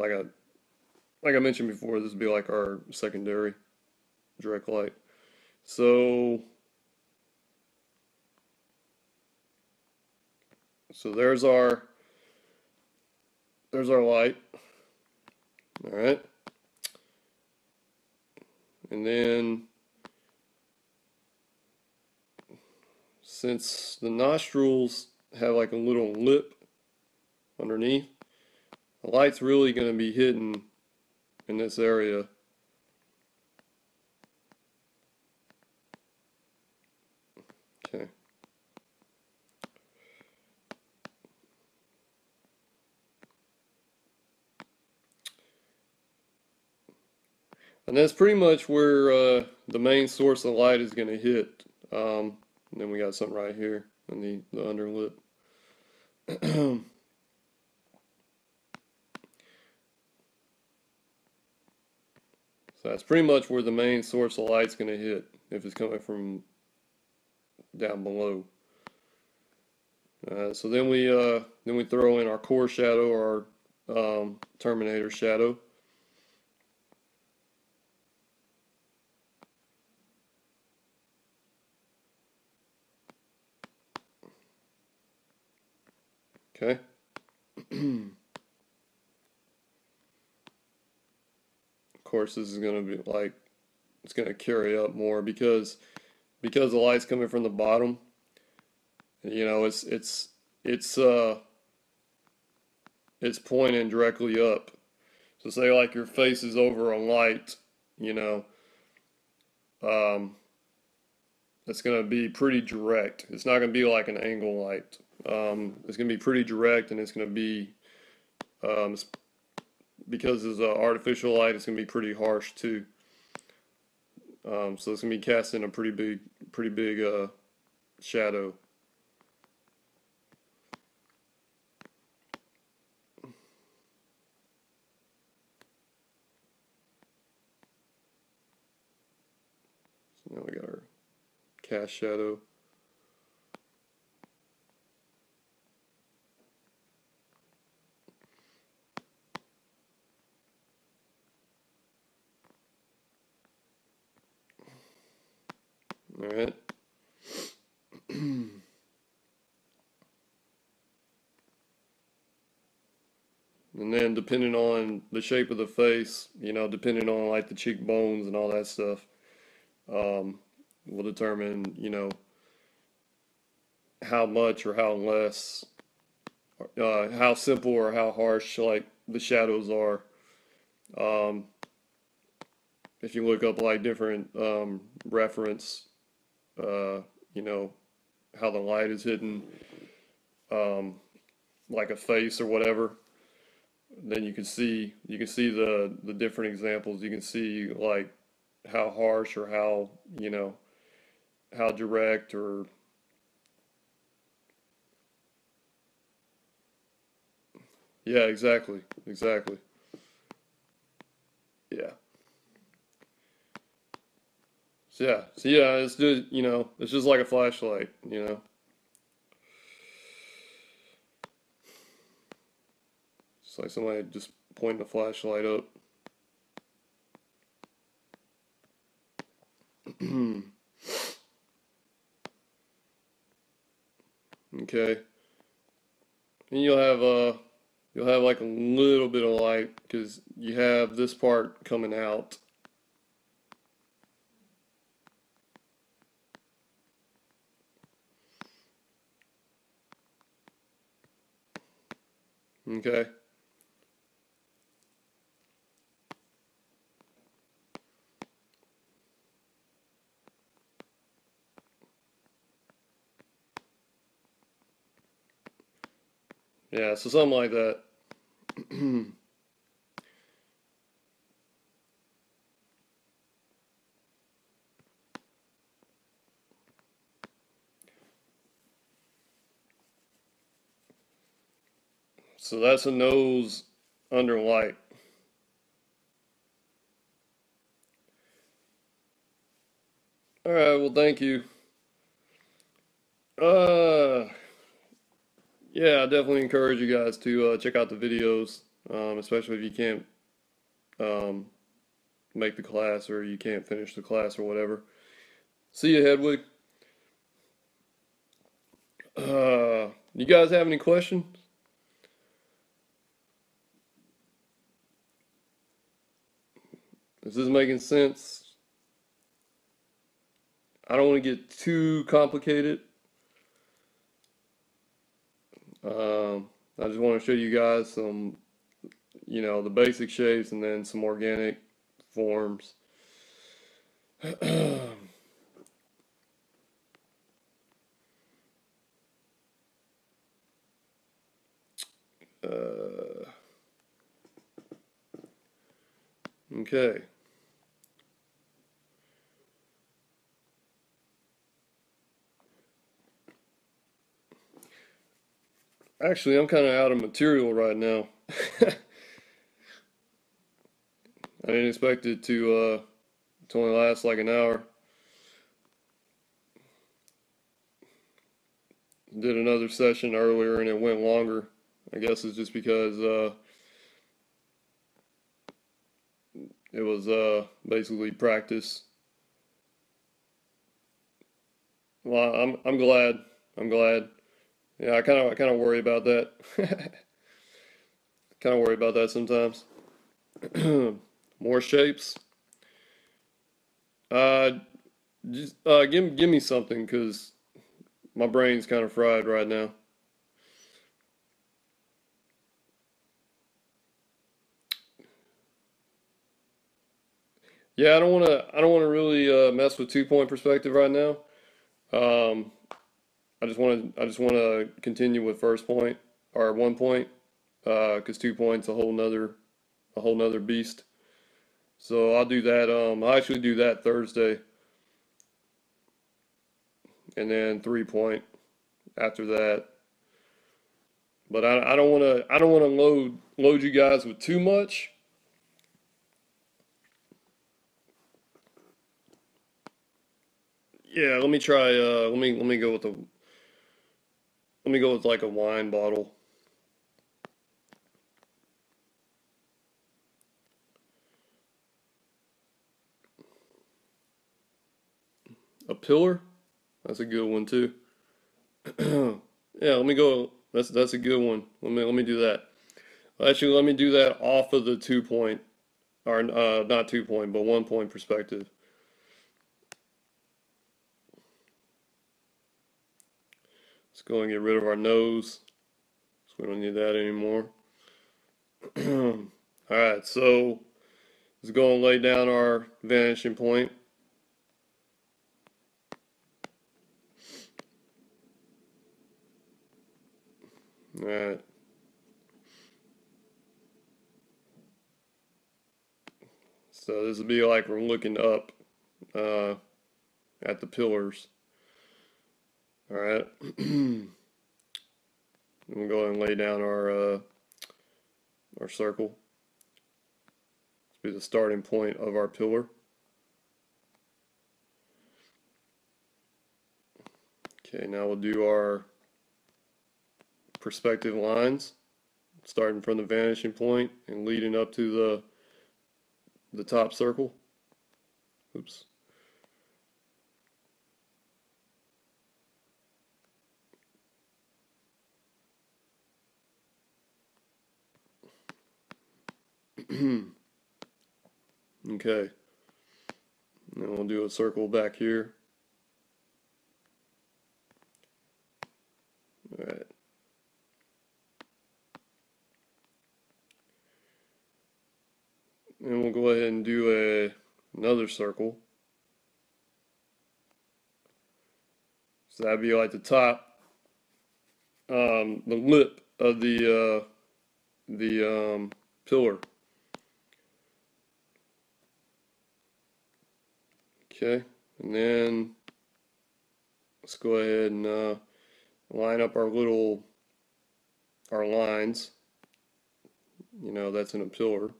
[SPEAKER 1] like I mentioned before. This will be like our secondary direct light. So so there's our light. All right, and then since the nostrils have like a little lip underneath, the light's really going to be hidden in this area. Okay. And that's pretty much where the main source of light is going to hit. And then we got something right here in the underlip. So that's pretty much where the main source of light's going to hit if it's coming from down below. So then we throw in our core shadow, or terminator shadow. Okay. Of course, this is going to be like, it's going to carry up more because the light's coming from the bottom. It's it's pointing directly up. So say like your face is over a light, you know, um, it's going to be pretty direct. It's not going to be like an angle light. It's going to be pretty direct, and it's going to be because it's an artificial light. It's going to be pretty harsh too. So it's going to be casting a pretty big shadow. So now we got our cast shadow. All right. And then depending on the shape of the face, you know, depending on like the cheekbones and all that stuff, will determine, you know, how much or how less, how simple or how harsh like the shadows are. Um, if you look up like different reference, you know, how the light is hitting, um, like a face or whatever, then you can see the different examples. You can see like how harsh or how, you know, how direct or yeah, exactly. Yeah. So yeah, it's just, you know, it's just like a flashlight, you know. It's like somebody just pointing a flashlight up. Okay. And you'll have like a little bit of light because you have this part coming out. Okay. Yeah, so something like that. So that's a nose under light. All right, well, thank you. Uh, yeah, I definitely encourage you guys to check out the videos, especially if you can't um, make the class or you can't finish the class or whatever. See you, Hedwig. You guys have any questions? Is this making sense? I don't want to get too complicated. I just want to show you guys some, you know, the basic shapes and then some organic forms. Uh, okay. Actually, I'm kind of out of material right now. I didn't expect it to only last like an hour. Did another session earlier and it went longer. I guess it's just because it was basically practice. Well, I'm glad. I'm glad. Yeah, I kind of worry about that. Kind of worry about that sometimes. More shapes. Uh, just give me something because my brain's kind of fried right now. Yeah, I don't want to really mess with 2 point perspective right now. Um, I just want to continue with first point or 1 point, because 2 points a whole nother beast. So I'll do that. I'll actually do that Thursday, and then 3 point after that. But I don't want to load you guys with too much. Yeah, let me try. Let me go with like a wine bottle. A pillar. That's a good one too. Yeah, let me go. That's a good one. Let me do that. Actually, let me do that off of the 2 point, or not 2 point, but 1 point perspective. Let's go and get rid of our nose, so we don't need that anymore. All right, so let's go and lay down our vanishing point. All right. So this will be like we're looking up uh, at the pillars. All right. We'll go ahead and lay down our circle. This will be the starting point of our pillar. Okay, now we'll do our perspective lines, starting from the vanishing point and leading up to the top circle. Oops. Okay. And then we'll do a circle back here. All right. And we'll go ahead and do another circle. So that'd be like the top, the lip of the pillar. Okay, and then let's go ahead and line up our lines. You know, that's in a pillar.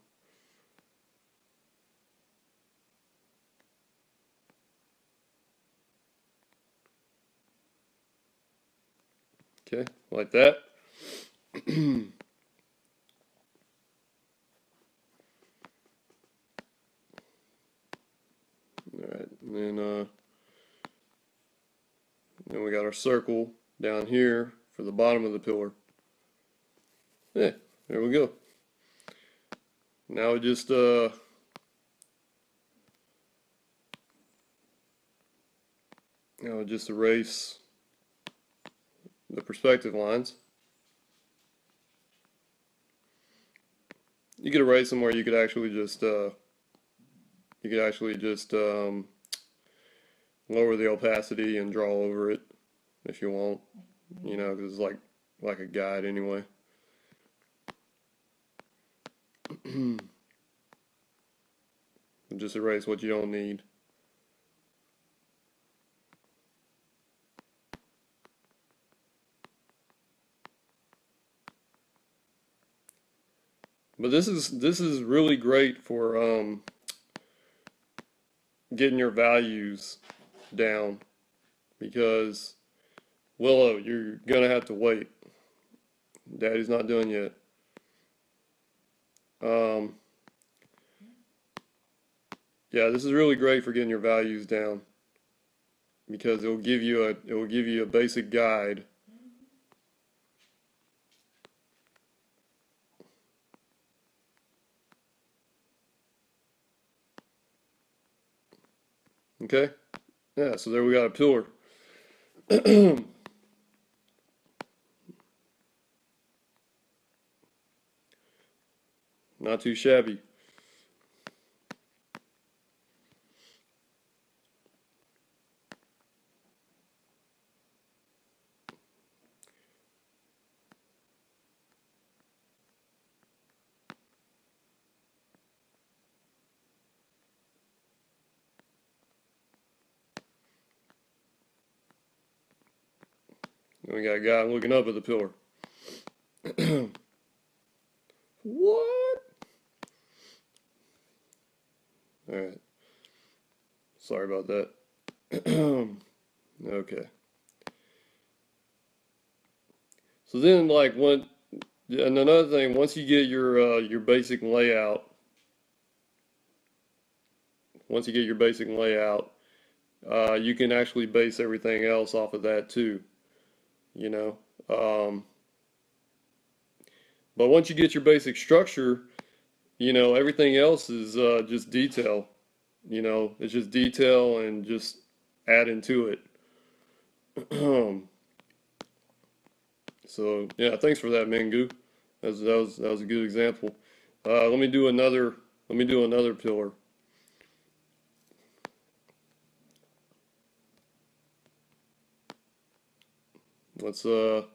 [SPEAKER 1] Okay, like that. Alright, and then we got our circle down here for the bottom of the pillar. Yeah, there we go. Now we just erase the perspective lines. You could erase them, or you could actually just lower the opacity and draw over it if you want. You know, because it's like a guide anyway. Just erase what you don't need. But this is really great for getting your values down, because Willow, you're gonna have to wait. Daddy's not done yet. Um, yeah, this is really great for getting your values down, because it will give you a basic guide. Okay? Yeah, so there we got a pillar. Not too shabby. And we got a guy looking up at the pillar. What? Alright. Sorry about that. Okay. So then, like, and another thing, once you get your basic layout, you can actually base everything else off of that too, you know. But once you get your basic structure, everything else is just detail. It's just detail and just adding to it. So yeah, thanks for that, Mengu. That was a good example. Let me do another. Let me do another pillar. Let's let's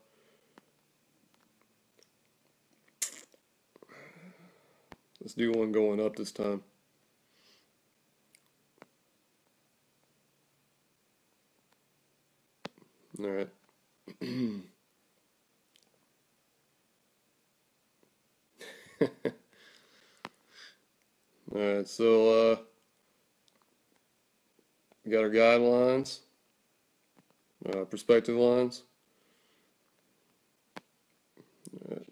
[SPEAKER 1] do one going up this time. All right. All right. So we got our guidelines, perspective lines. All right.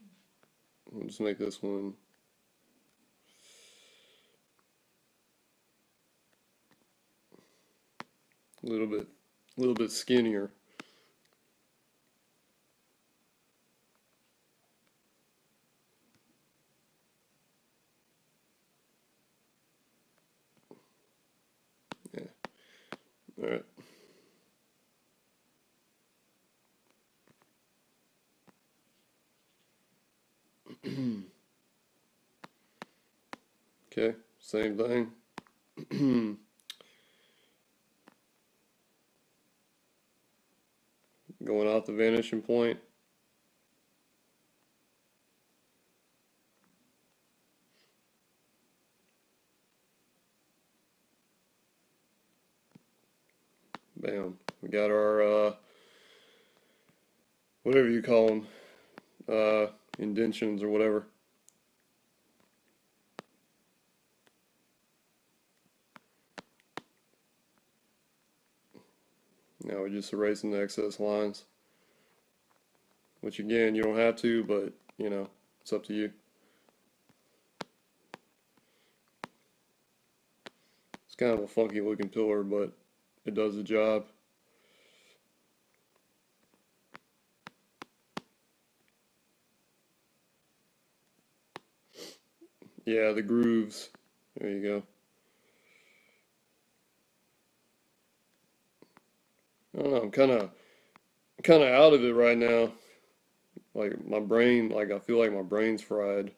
[SPEAKER 1] We'll just make this one a little bit skinnier. Yeah. All right. Okay. Same thing. Going off the vanishing point. Bam. We got our whatever you call them, indentions or whatever. Now we're just erasing the excess lines, which again, you don't have to, but it's up to you. It's kind of a funky looking pillar, but it does the job. Yeah, the grooves. There you go. I don't know, I'm kind of out of it right now. Like my brain, like I feel like my brain's fried.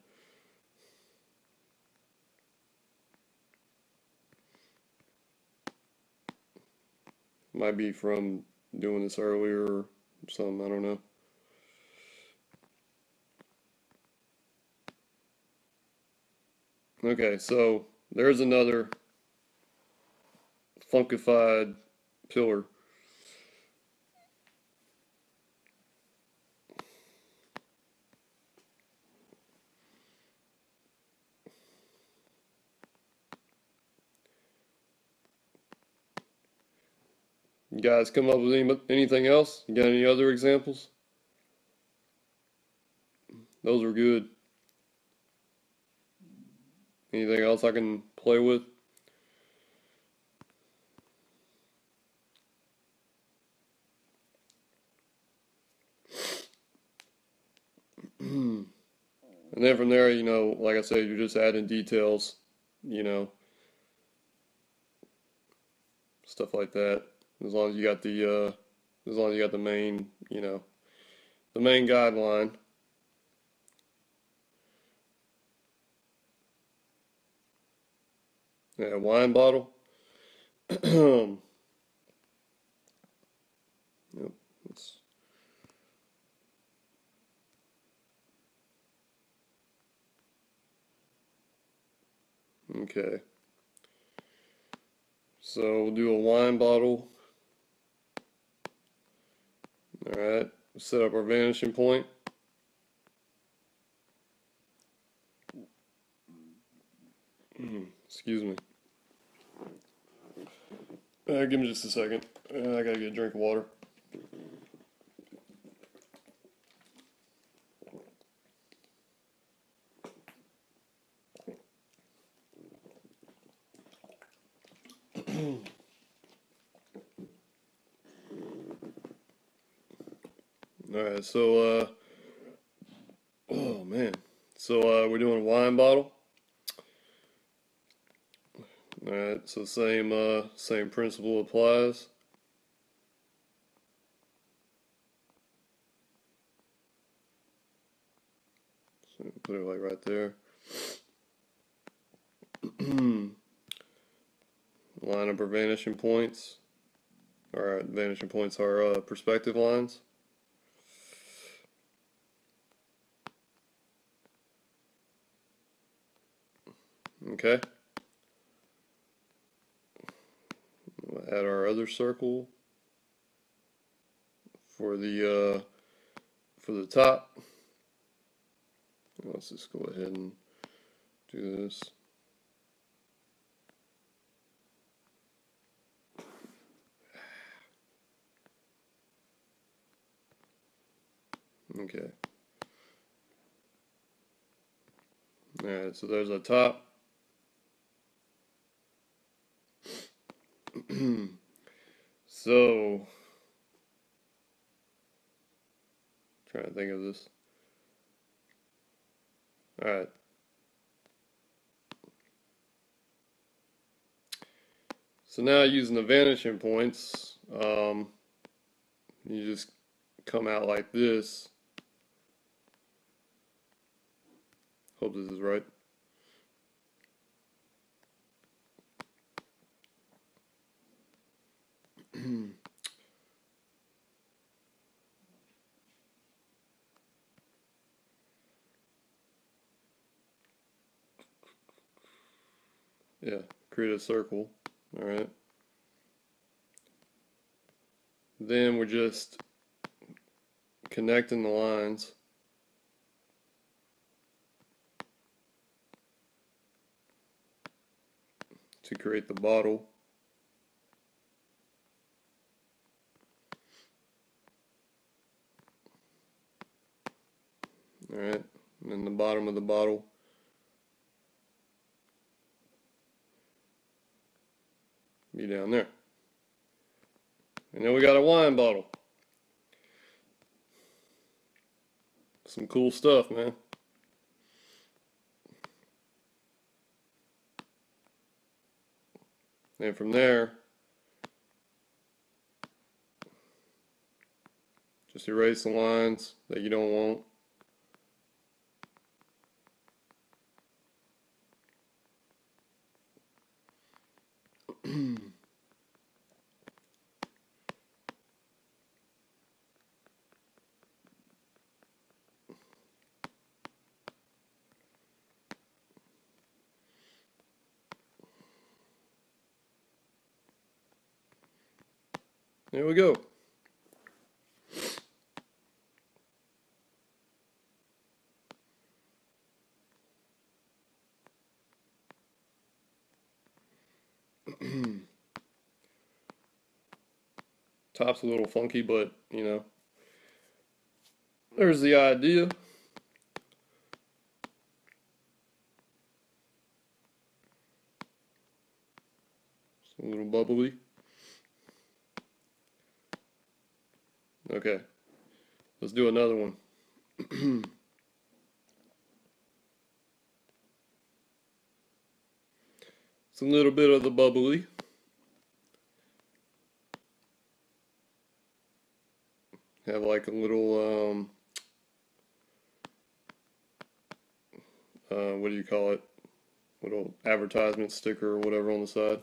[SPEAKER 1] Might be from doing this earlier or something, I don't know. Okay, so there's another funkified pillar. You guys come up with anything else? You got any other examples? Those were good. Anything else I can play with? And then from there, like I said, you're just adding details, you know, stuff like that. As long as you got the main, the main guideline. Yeah, wine bottle. Yep. Let's, okay. So we'll do a wine bottle. All right. set up our vanishing point. Excuse me. Give me just a second. I gotta get a drink of water. Alright, so, oh man. So, we're doing a wine bottle. Alright, so same principle applies. So put it like right there. Line up our vanishing points. Alright, vanishing points are perspective lines. Okay. We'll add our other circle for the top. Let's just go ahead and do this. Okay. Alright, so there's our top. So, trying to think of this. Alright. So now using the vanishing points, you just come out like this. Hope this is right. Yeah, create a circle. Alright. Then we're just connecting the lines. To create the bottle. Alright, and then the bottom of the bottle. Be down there. And then we got a wine bottle. Some cool stuff, man. And from there, just erase the lines that you don't want. There we go. Top's a little funky, but you know, there's the idea. It's a little bubbly. Okay, let's do another one. It's a little bit of the bubbly. Have like a little, what do you call it? Little advertisement sticker or whatever on the side.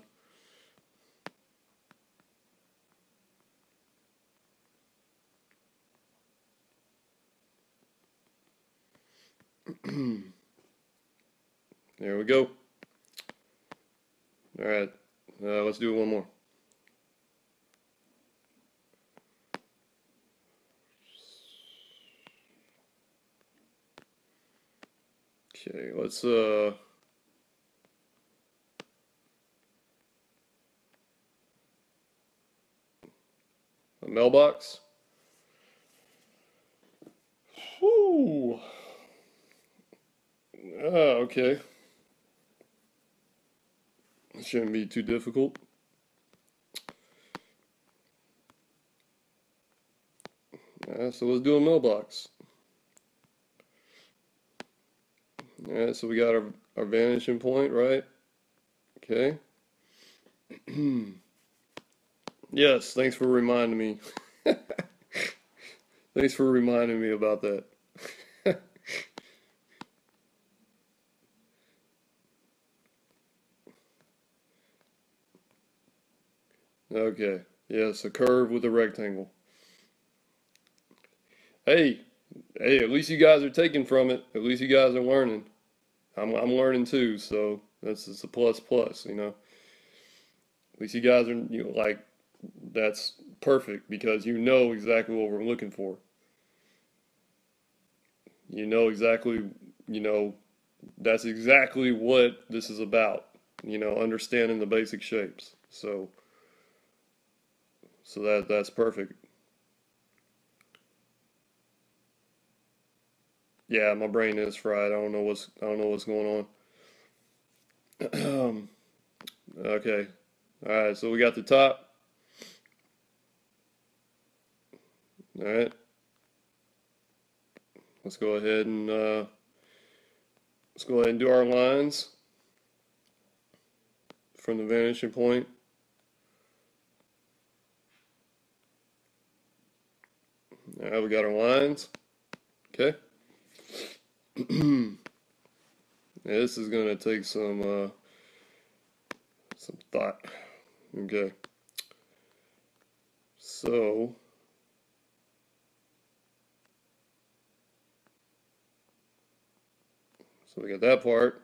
[SPEAKER 1] There we go. Alright, let's do one more. Okay, let's a mailbox. Whoo. Okay. It shouldn't be too difficult. So let's do a mailbox. Alright, so we got our vanishing point, right? Okay. Yes, thanks for reminding me. Thanks for reminding me about that. Okay. Yes, a curve with a rectangle. Hey, hey, at least you guys are taking from it. At least you guys are learning. I'm learning too, so that's just a plus plus, you know. At least you guys are like that's perfect because you know exactly what we're looking for. You know exactly, you know, that's exactly what this is about. You know, understanding the basic shapes. So that's perfect. Yeah, my brain is fried. I don't know what's going on. Okay. All right, so we got the top. All right. Let's go ahead and let's go ahead and do our lines from the vanishing point. All right, we got our lines. Okay. Yeah, this is gonna take some thought. Okay. So we got that part.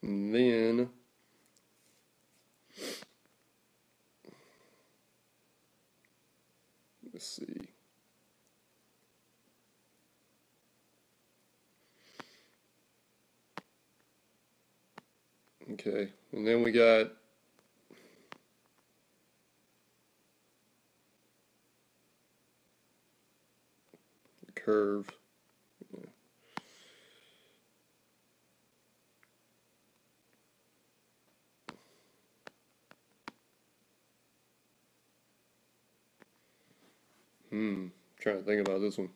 [SPEAKER 1] And then let's see. Okay. And then we got the curve. Trying to think about this one.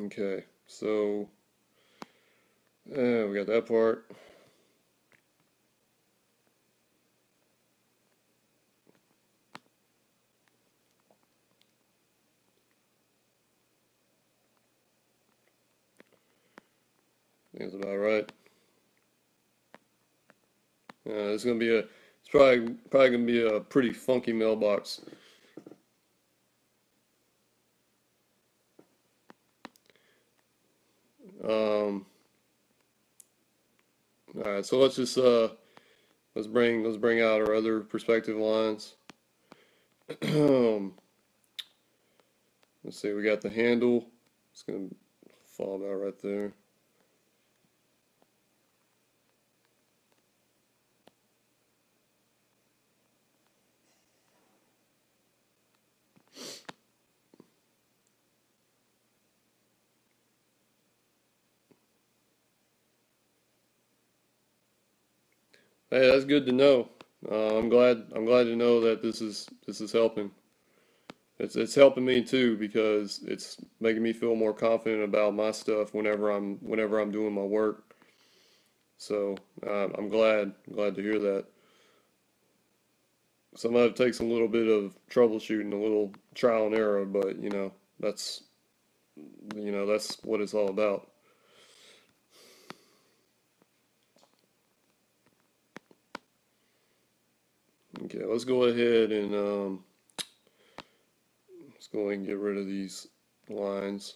[SPEAKER 1] Okay. So we got that part. I think that's about right. It's probably gonna be a pretty funky mailbox. Um, all right, so let's bring out our other perspective lines. Let's see, we got the handle. It's gonna fall about right there. Hey, that's good to know. I'm glad to know that this is helping. It's helping me too because it's making me feel more confident about my stuff whenever I'm doing my work. So I'm glad to hear that. Some of it takes a little bit of troubleshooting, a little trial and error, but that's that's what it's all about. Okay, let's go ahead and get rid of these lines.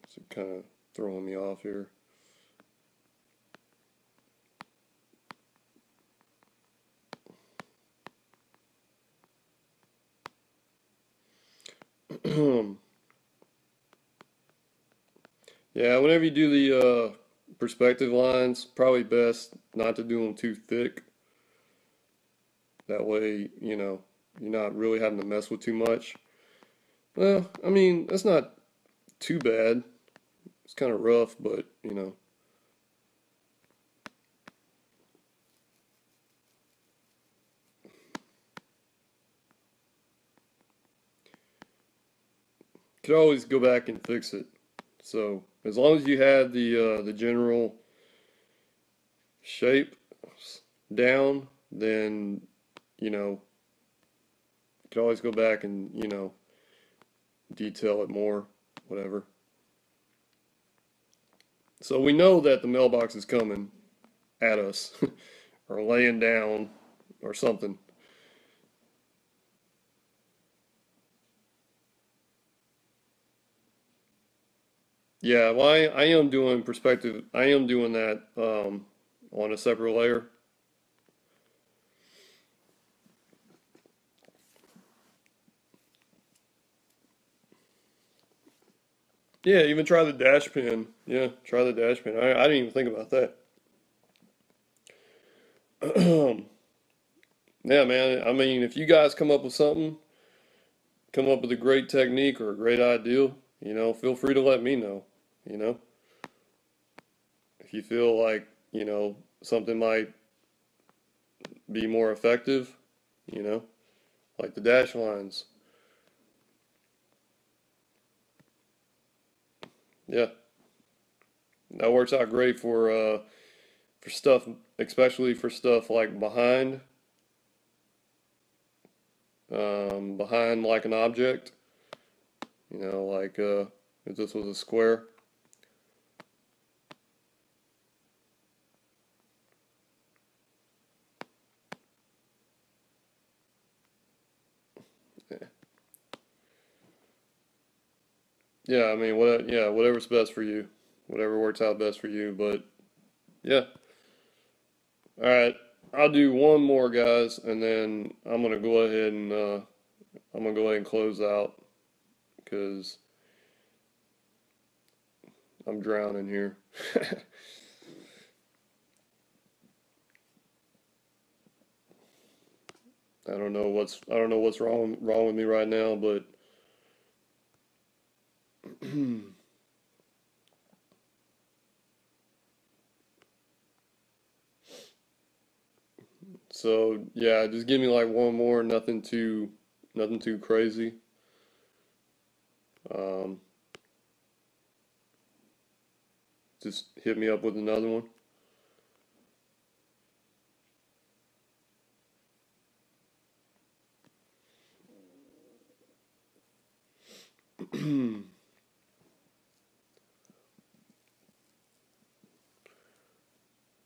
[SPEAKER 1] It's kind of throwing me off here. Yeah, whenever you do the perspective lines, probably best not to do them too thick. That way, you're not really having to mess with too much. Well, I mean, that's not too bad. It's kind of rough, but could always go back and fix it. So as long as you had the general shape down, then you know you could always go back and detail it more, whatever. So we know that the mailbox is coming at us, or laying down, or something. Yeah, well, I am doing perspective. I am doing that on a separate layer. Yeah, even try the dash pin. Yeah, try the dash pin. I didn't even think about that. Yeah, man. I mean, if you guys come up with something, come up with a great technique or a great idea, feel free to let me know. You know, if you feel like, something might be more effective, you know, like the dash lines. Yeah, that works out great for stuff, especially for stuff like behind like an object. Like if this was a square. Yeah, I mean, yeah, whatever's best for you, whatever works out best for you. But yeah, all right, I'll do one more, guys, and then I'm gonna go ahead and close out because I'm drowning here. I don't know what's wrong with me right now, but so yeah, just give me like one more, nothing too crazy. Um, just hit me up with another one.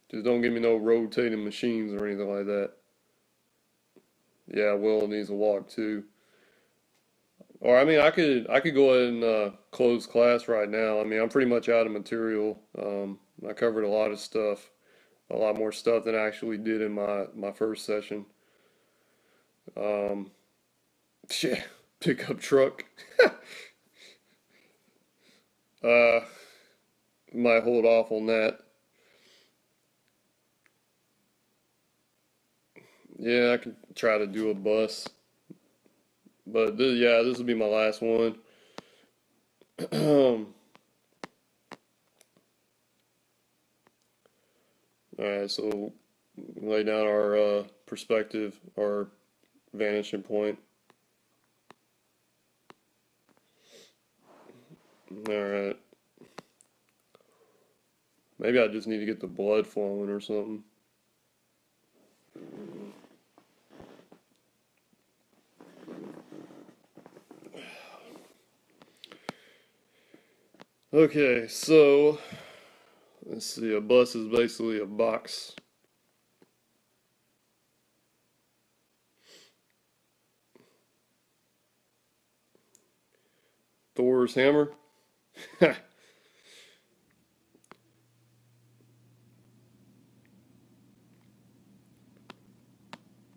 [SPEAKER 1] Just don't give me no rotating machines or anything like that. Yeah, Will needs a walk too. Or I mean, I could go ahead and close class right now. I mean, I'm pretty much out of material. I covered a lot of stuff, a lot more stuff than I actually did in my first session. Um, yeah, pickup truck. Uh, might hold off on that. Yeah, I can try to do a bus, but yeah, this will be my last one. All right, so lay down our perspective, our vanishing point. All right. Maybe I just need to get the blood flowing or something. Okay, so let's see. A bus is basically a box. Thor's hammer.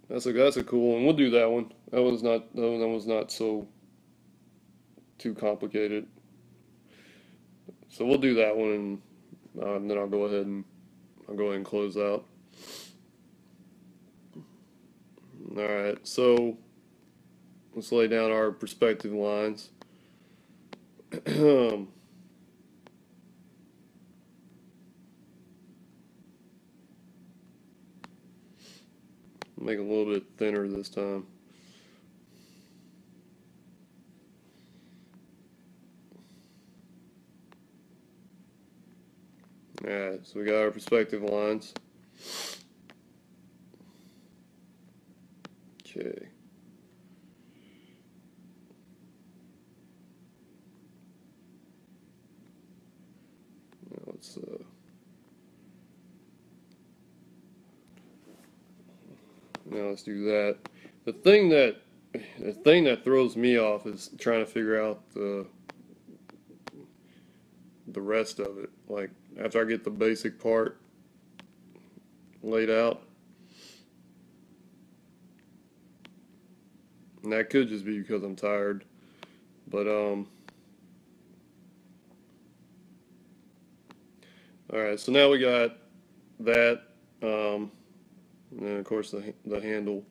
[SPEAKER 1] That's a cool one. We'll do that one. That was not so too complicated. So we'll do that one, and then I'll go ahead and close out. All right, so let's lay down our perspective lines. Make it a little bit thinner this time. Alright, so we got our perspective lines. Okay. Now let's do that. The thing that throws me off is trying to figure out the rest of it. Like after I get the basic part laid out, and that could just be because I'm tired. But all right. So now we got that, and then of course the handle.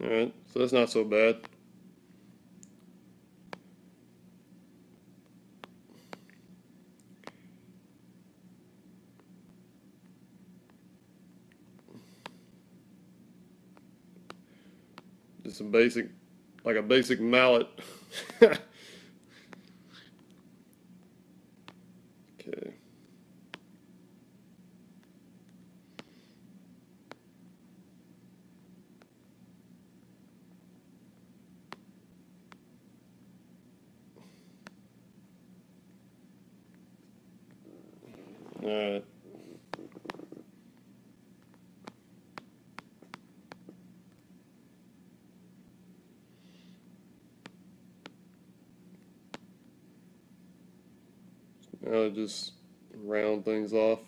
[SPEAKER 1] Alright, so that's not so bad. Just a basic, like a basic mallet. Okay. Alright. Now just round things off.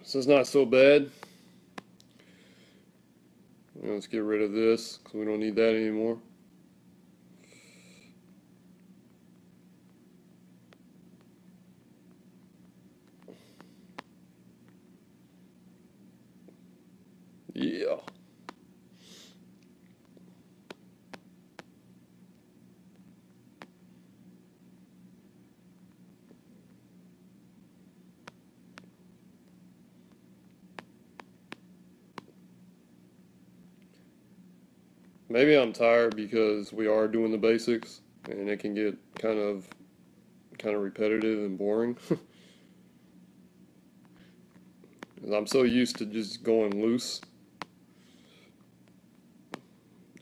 [SPEAKER 1] So it's not so bad. Let's get rid of this because we don't need that anymore. Yeah. Maybe I'm tired because we are doing the basics and it can get kind of repetitive and boring. I'm so used to just going loose,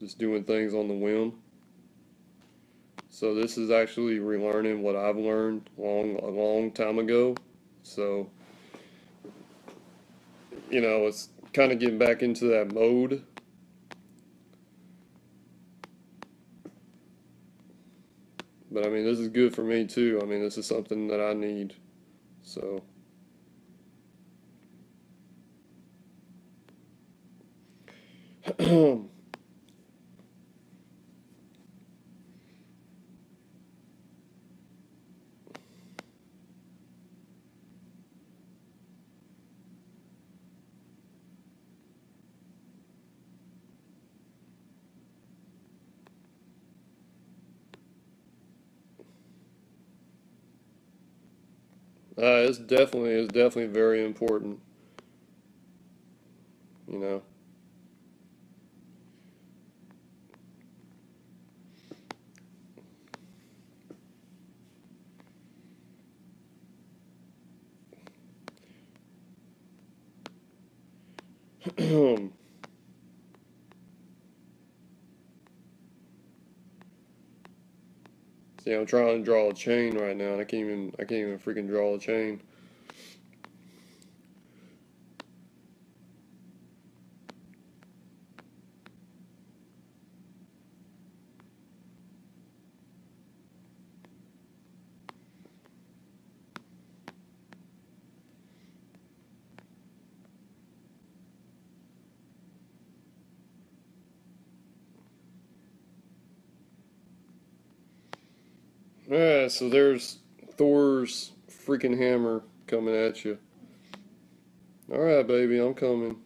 [SPEAKER 1] just doing things on the whim. So this is actually relearning what I've learned a long time ago. So, it's kind of getting back into that mode. But I mean, this is good for me too. I mean, this is something that I need. So, it's definitely very important, you know. See, I'm trying to draw a chain right now, and I can't even freaking draw a chain. Alright, so there's Thor's freaking hammer coming at you. Alright, baby, I'm coming.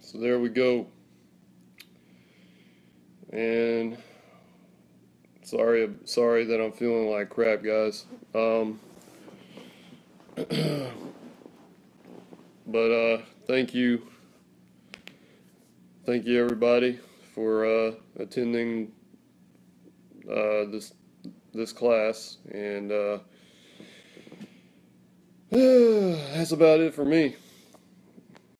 [SPEAKER 1] So there we go. And sorry that I'm feeling like crap, guys. But thank you everybody for attending this class, and that's about it for me.